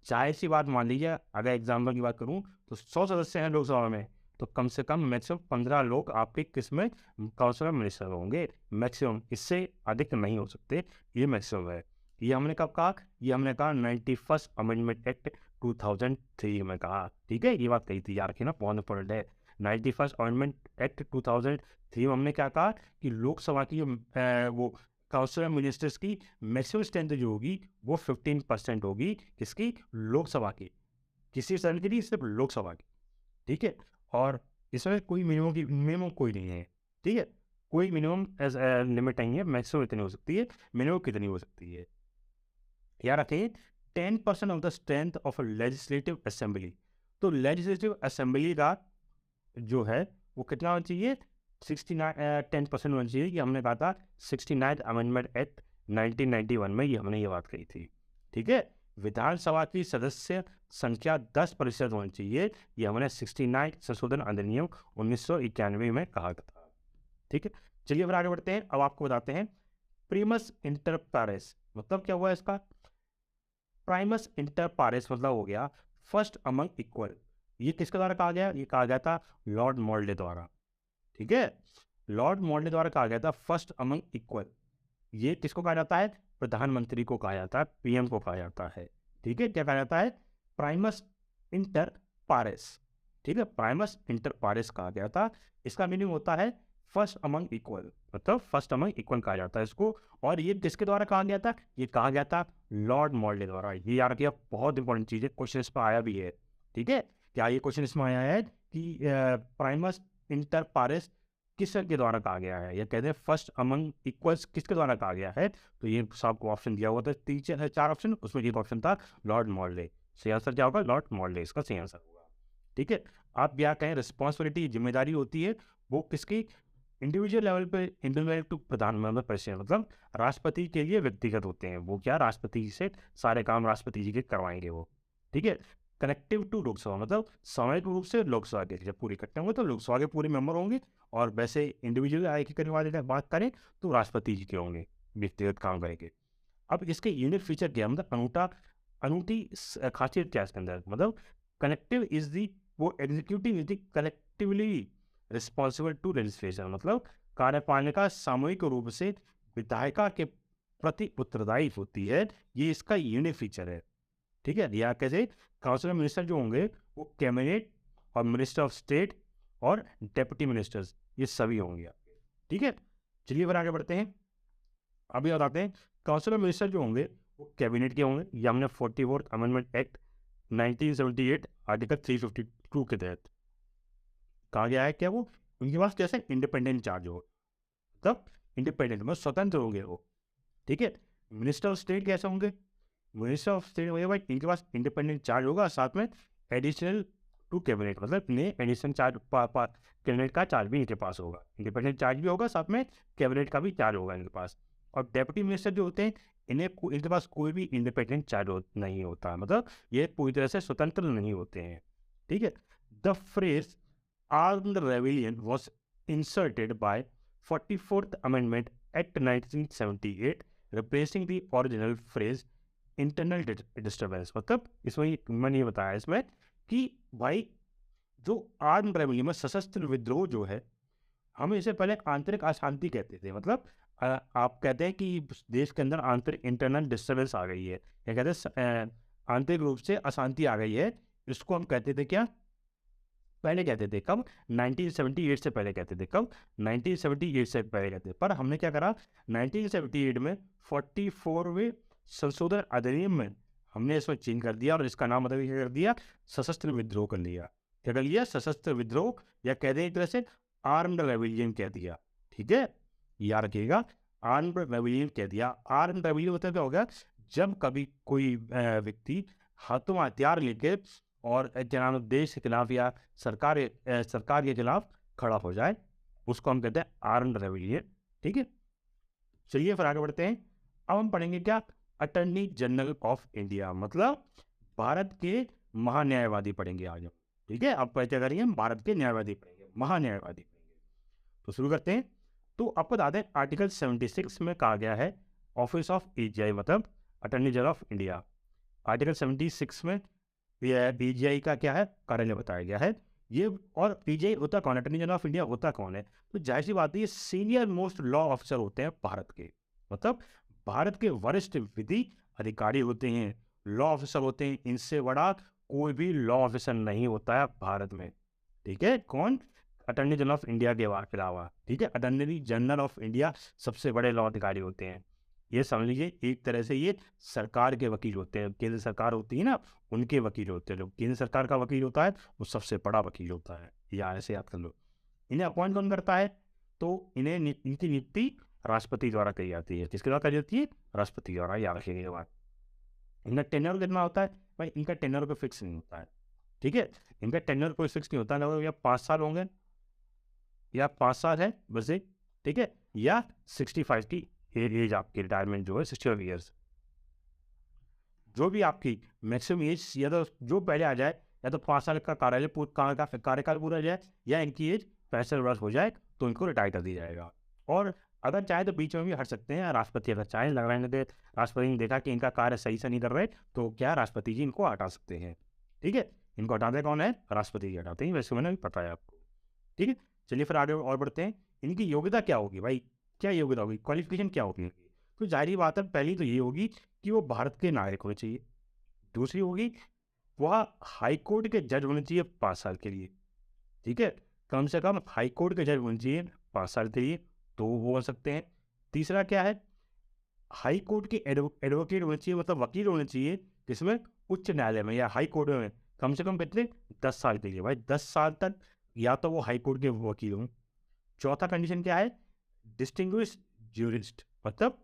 जाहिर सी बात, मान लीजिए अगर एग्जाम्पल की बात करूं तो 100 सदस्य हैं लोकसभा में, तो कम से कम मैक्सिमम 15 लोग आपके किस में? काउंसिल ऑफ मिनिस्टर होंगे मैक्सिमम, इससे अधिक नहीं हो सकते। ये मैक्सिमम है। ये हमने कब कहा? ये हमने कहा 91st अमेंडमेंट एक्ट 2003 में कहा। ठीक है। ये बात कही थी, यार रखिए ना, बहुत इंपॉर्टेंट है। 91st अमेंडमेंट एक्ट 2003 में हमने क्या कहा कि लोकसभा की वो काउंसिल ऑफ मिनिस्टर्स की मैक्सिमम स्ट्रेंथ जो होगी वो 15% होगी। किसकी? लोकसभा की। किसी सदन की नहीं, सिर्फ लोकसभा की। ठीक है। और इसमें कोई मिनिमम कोई नहीं है। ठीक है। कोई मिनिमम लिमिट नहीं है, मैक्सिमम इतनी हो सकती है, मिनिमम कितनी हो सकती है। याद रखिए 10% of the strength of legislative assembly. तो लेजिस्लेटिव असेंबली का जो है वो कितना होना चाहिए? 10% होना चाहिए। ये हमने कहा था 69th अमेंडमेंट एक्ट 1991 में, ये हमने ये बात कही थी। ठीक है। विधानसभा की सदस्य संख्या 10% होनी चाहिए, ये हमने 69 संशोधन अधिनियम 1991 में कहा था। ठीक है। चलिए अब आगे बढ़ते हैं। अब आपको बताते हैं प्रीमस इंटर पारेस मतलब क्या हुआ इसका? प्राइमस इंटर पारेस मतलब हो गया फर्स्ट अमंग इक्वल। ये किसके द्वारा कहा गया? ये कहा गया था लॉर्ड मॉल्डे द्वारा। ठीक है। लॉर्ड मॉल्डे द्वारा कहा गया था फर्स्ट अमंग इक्वल। ये किसको कहा जाता है? प्रधानमंत्री को कहा जाता है, पीएम को कहा जाता है। ठीक है। क्या कहा जाता है? Primus inter pares. ठीक है। प्राइमस इंटर पारेस कहा गया था। इसका मीनिंग होता है फर्स्ट अमंग इक्वल, मतलब फर्स्ट अमंग इक्वल कहा जाता है इसको। और ये किसके द्वारा कहा गया था? ये कहा गया था लॉर्ड मॉल्डे द्वारा। ये याद रखिए, बहुत इंपॉर्टेंट चीज है, क्वेश्चन इस पर आया भी है। ठीक है। क्या ये क्वेश्चन इसमें आया है कि प्राइमस इंटर पारेस किसके द्वारा कहा गया है, या कहते हैं फर्स्ट अमंग इक्वल्स किसके द्वारा कहा गया है, तो ये सबको ऑप्शन दिया हुआ था, तीन है 4 ऑप्शन, उसमें एक ऑप्शन था लॉर्ड मॉर्ले। सही आंसर क्या होगा, लॉर्ड मॉर्ले इसका सही आंसर होगा। ठीक है, आप क्या कहें रिस्पॉन्सिबिलिटी जिम्मेदारी होती है वो किसकी, इंडिविजुअल लेवल पे इंडिविजुअल टू प्रधानमंत्री प्रेसिडेंट, मतलब राष्ट्रपति के लिए व्यक्तिगत होते हैं वो, क्या राष्ट्रपति से सारे काम राष्ट्रपति जी के करवाएंगे वो। ठीक है, कनेक्टिव टू लोकसभा मतलब सामूहिक रूप से लोकसभा के जब पूरे इकट्ठे होंगे तो लोकसभा के पूरे मेंबर होंगे, और वैसे इंडिविजुअल आय के करने वाले बात करें तो राष्ट्रपति जी के होंगे, व्यक्तिगत काम करेंगे। अब इसके यूनिक फीचर क्या है, मतलब अनूठी खासियत क्या है इसके अंदर, मतलब कनेक्टिव इज दी, वो executive is the collectively responsible to legislation, मतलब कार्यपालिका सामूहिक रूप से विधायिका के प्रति उत्तरदायी होती है, ये इसका यूनिक फीचर है। ठीक है, या कैसे काउंसिल मिनिस्टर जो होंगे वो कैबिनेट और मिनिस्टर ऑफ स्टेट और डेप्यूटी मिनिस्टर्स ये सभी होंगे आपके। ठीक है, चलिए फिर आगे बढ़ते हैं। अभी बताते हैं काउंसिल ऑफ मिनिस्टर जो होंगे वो कैबिनेट के होंगे, ये हमने 44th अमेंडमेंट एक्ट 1978 आर्टिकल 352 के तहत कहा गया है, क्या वो उनके पास कैसे इंडिपेंडेंट चार्ज हो, तब इंडिपेंडेंट मतलब स्वतंत्र होंगे वो। ठीक है, मिनिस्टर ऑफ स्टेट कैसे होंगे, मिनिस्टर ऑफ स्टेट होंगे भाई इनके पास इंडिपेंडेंट चार्ज होगा, साथ में एडिशनल टू कैबिनेट मतलब इन्हें एडिशनल चार्ज कैबिनेट का चार्ज भी इनके पास होगा, इंडिपेंडेंट चार्ज भी होगा, साथ में कैबिनेट का भी चार्ज होगा इनके पास। और डेप्यूटी मिनिस्टर जो होते हैं इनके पास कोई भी इंडिपेंडेंट चार्ज नहीं होता, मतलब ये पूरी तरह से स्वतंत्र नहीं होते हैं। ठीक है, the phrase armed rebellion was inserted by 44th amendment act 1978 replacing the original phrase internal disturbance, मतलब इसमें मैंने ये बताया इसमें कि भाई जो आर्म रेबेलियन में सशस्त्र विद्रोह जो है, हम इसे पहले आंतरिक अशांति कहते थे, मतलब आप कहते हैं कि देश के अंदर आंतरिक इंटरनल डिस्टर्बेंस आ गई है, या कहते हैं आंतरिक रूप से अशांति आ गई है, इसको हम कहते थे क्या, पहले कहते थे कब 1978 से पहले कहते थे, कब 1978 से पहले कहते थे, पर हमने क्या करा 1978 में 44वें संशोधन अधिनियम में हमने इसमें चेंज कर दिया और इसका नाम मतलब क्या कर दिया, सशस्त्र विद्रोह कर लिया। क्या कर लिया, सशस्त्र विद्रोह, या कह दें एक तरह से आर्म्ड रेबेलियन कह दिया। ठीक है, याद रखिएगा आर्म्ड रेबेलियन कह दिया। आर्म्ड रेबेलियन मतलब क्या होगा, जब कभी कोई व्यक्ति हाथों में हथियार लेके और जनाब देश के खिलाफ या सरकार के खिलाफ खड़ा हो जाए, उसको हम कहते हैं आर्म्ड रेबेलियन। ठीक है, चलिए फिर आगे बढ़ते हैं। अब हम पढ़ेंगे क्या, अटर्नी जनरल ऑफ इंडिया, मतलब भारत के महान्यायवादी पढ़ेंगे आज हम। ठीक है, आप क्या करेंगे, हम भारत के न्यायवादी पढ़ेंगे, महान्यायवादी पढ़ेंगे। तो शुरू करते हैं। तो आपको बता दें आर्टिकल 76 में कहा गया है ऑफिस ऑफ एजीआई मतलब attorney general of India. Article 76 में पीजीआई का क्या है, कार्यालय बताया गया है ये। और पीजीआई होता कौन, अटर्नी जनरल ऑफ इंडिया होता कौन है, तो जाहिर सी बात है ये सीनियर मोस्ट लॉ ऑफिसर होते हैं भारत के, मतलब भारत के वरिष्ठ विधि अधिकारी होते हैं, लॉ ऑफिसर होते हैं, इनसे बड़ा कोई भी लॉ ऑफिसर नहीं होता है भारत में। ठीक है, कौन, अटर्नी जनरल ऑफ इंडिया के अलावा। ठीक है, अटर्नी जनरल ऑफ इंडिया सबसे बड़े लॉ अधिकारी होते हैं। ये समझ लीजिए एक तरह से ये सरकार के वकील होते हैं, केंद्र सरकार होती है ना उनके वकील होते हैं लोग, केंद्र सरकार का वकील होता है वो सबसे बड़ा वकील होता है, या ऐसे याद कर लो। इन्हें अपॉइंट कौन करता है, तो इन्हें इनकी नियुक्ति राष्ट्रपति द्वारा की जाती है। किसके द्वारा की जाती है, राष्ट्रपति द्वारा, याद रखिएगा ये बात। इनका टेन्योर कितना होता है भाई, इनका टेन्योर कोई फिक्स नहीं होता है। ठीक है, इनका टेन्योर कोई फिक्स नहीं होता है, या 5 साल होंगे या 5 साल है बस एक। ठीक है, या 65 की एज आपकी रिटायरमेंट जो है 65 ईयर्स, जो भी आपकी मैक्सिमम एज, या तो जो पहले आ जाए, या तो 5 साल का कार्यकाल पूरा जाए, या इनकी एज 65 वर्ष हो जाए तो इनको रिटायर कर दिया जाएगा। और अगर चाहे तो बीच में भी हट सकते हैं राष्ट्रपति, अगर चाहे लग रहा है राष्ट्रपति ने देखा कि इनका कार्य सही से नहीं कर रहे तो क्या राष्ट्रपति जी इनको हटा सकते हैं। ठीक है, इनको हटाते कौन है, राष्ट्रपति जी हटाते हैं, वैसे मैंने भी पता है आपको। ठीक है, चलिए फिर आगे और बढ़ते हैं। इनकी योग्यता क्या होगी भाई, क्या योग्यता होगी, क्वालिफिकेशन क्या होगी, तो जाहिर बात है पहली तो ये होगी कि वो भारत के नागरिक होने चाहिए। दूसरी होगी वह हाई कोर्ट के जज होने चाहिए 5 साल के लिए। ठीक है, कम से कम हाई कोर्ट के जज होने चाहिए 5 साल के लिए, तो वो हो सकते हैं। तीसरा क्या है, हाई कोर्ट के एडवोकेट होने चाहिए, मतलब वकील होने चाहिए जिसमें उच्च न्यायालय में या हाई कोर्ट में कम से कम कितने 10 साल के लिए, भाई 10 साल तक या तो वो हाई कोर्ट के वकील हों, चौथा कंडीशन क्या है? डिस्टिंग्विश ज्यूरिस्ट, मतलब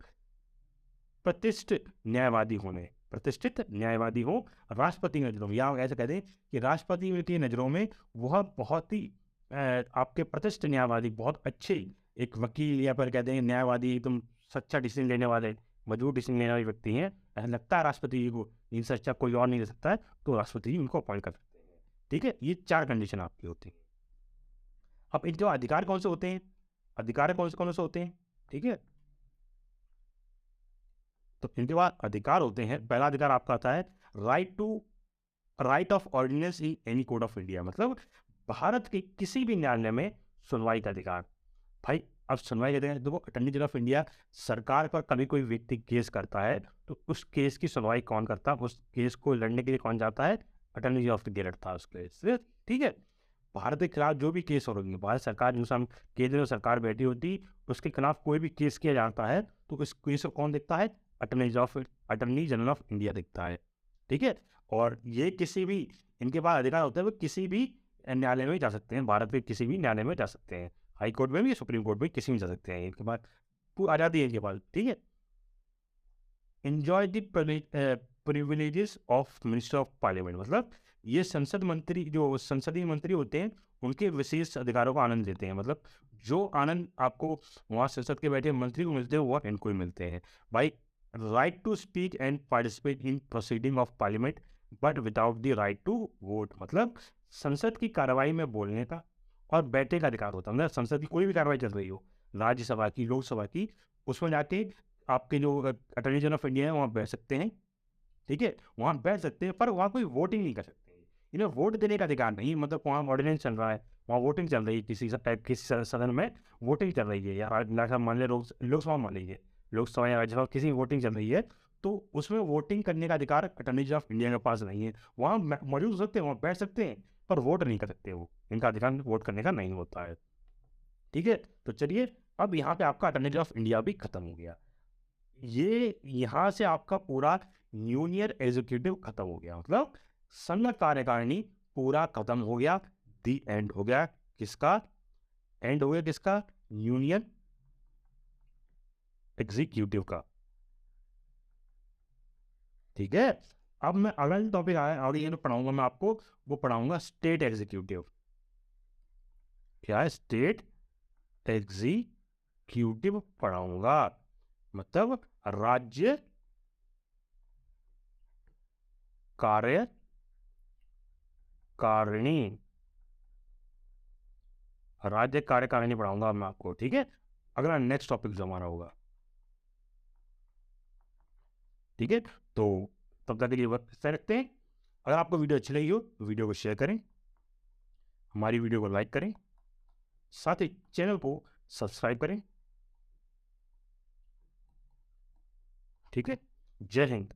प्रतिष्ठित न्यायवादी होने, प्रतिष्ठित न्यायवादी हो राष्ट्रपति की नज़रों में, या ऐसे कह दें कि राष्ट्रपति की नज़रों में वह बहुत ही आपके प्रतिष्ठित न्यायवादी, बहुत अच्छे एक वकील या फिर कहते हैं न्यायवादी, एकदम सच्चा डिसीजन लेने वाले, मजबूत डिसीजन लेने वाले व्यक्ति हैं, ऐसा लगता है राष्ट्रपति जी को, इनसे अच्छा कोई और नहीं ले सकता है, तो राष्ट्रपति जी उनको अपॉइंट कर सकते हैं। ठीक है, ये 4 कंडीशन आपकी होती है। अब इनके अधिकार कौन से होते हैं? अधिकार कौन से होते हैं? ठीक है, तो इनके बाद अधिकार होते हैं, पहला अधिकार आपका आता है right of ordinance in any court of India, मतलब भारत के किसी भी न्यायालय में सुनवाई का अधिकार। भाई अब सुनवाई कहते हैं, देखो अटॉर्नी जनरल ऑफ इंडिया सरकार पर कभी कोई व्यक्ति केस करता है तो उस केस की सुनवाई कौन करता है? उस केस को लड़ने के लिए कौन जाता है? अटॉर्नी जनरल ऑफ इंडिया लड़ता है उस केस से। ठीक है, भारत के खिलाफ जो भी केस हो रही है, भारत सरकार जो हम केंद्र में सरकार बैठी होती, उसके खिलाफ कोई भी केस किया जाता है तो उस केस को कौन देखता है? अटॉर्नी जनरल ऑफ इंडिया देखता है। ठीक है, और ये किसी भी, इनके पास अधिकार होता है, वो किसी भी न्यायालय में जा सकते हैं, भारत के किसी भी न्यायालय में जा सकते हैं, हाई कोर्ट में भी, सुप्रीम कोर्ट में, किसी में जा सकते हैं, इनके पास पूरी आज़ादी है इनके पास। ठीक है, enjoy the privileges of minister of parliament, मतलब ये संसद मंत्री, जो संसदीय मंत्री होते हैं, उनके विशेष अधिकारों का आनंद लेते हैं, मतलब जो आनंद आपको वहाँ संसद के बैठे मंत्री को मिलते हैं वो इनको ही मिलते हैं। भाई right to speak and participate in proceeding of parliament but without the right to vote, मतलब संसद की कार्रवाई में बोलने का और बैठने का अधिकार होता है, मतलब संसद की कोई भी कार्रवाई चल रही हो, राज्यसभा की, लोकसभा की, उसमें जाके आपके जो अटॉर्नी जनरल ऑफ इंडिया है वहाँ बैठ सकते हैं। ठीक है, वहाँ बैठ सकते हैं, पर वहाँ कोई वोटिंग नहीं कर सकते, इन्हें वोट देने का अधिकार नहीं, मतलब वहाँ ऑर्डिनेंस चल रहा है, वहाँ वोटिंग चल रही है, किसी सदन में वोटिंग चल रही है, या मान लीजिए लोकसभा मान लीजिए, लोकसभा या राज्यसभा किसी वोटिंग चल रही है, तो उसमें वोटिंग करने का अधिकार अटॉर्नी जनरल ऑफ इंडिया के पास नहीं है। वहाँ मौजूद हो सकते हैं, वहाँ बैठ सकते हैं, पर वोट नहीं कर सकते, वो इनका अधिकार वोट करने का नहीं होता है। ठीक है, तो चलिए अब यहाँ पे आपका अटॉर्नी जनरल ऑफ इंडिया भी खत्म हो गया, ये यहाँ से आपका पूरा यूनियन एग्जीक्यूटिव खत्म हो गया, मतलब संघ कार्यकारिणी पूरा खत्म हो गया, दी एंड हो गया। किसका एंड हो गया? किसका? यूनियन एग्जीक्यूटिव का। ठीक है, अब मैं अगला टॉपिक आया और ये पढ़ाऊंगा मैं आपको, वो पढ़ाऊंगा स्टेट एग्जीक्यूटिव। क्या है? स्टेट एग्जीक्यूटिव पढ़ाऊंगा, मतलब राज्य कार्यकारिणी, राज्य कार्यकारिणी पढ़ाऊंगा मैं आपको। ठीक है, अगला नेक्स्ट टॉपिक जो हमारा होगा। ठीक है, तो तब तक के लिए बस रखते हैं। अगर आपको वीडियो अच्छी लगी हो तो वीडियो को शेयर करें, हमारी वीडियो को लाइक करें, साथ ही चैनल को सब्सक्राइब करें। ठीक है, जय हिंद।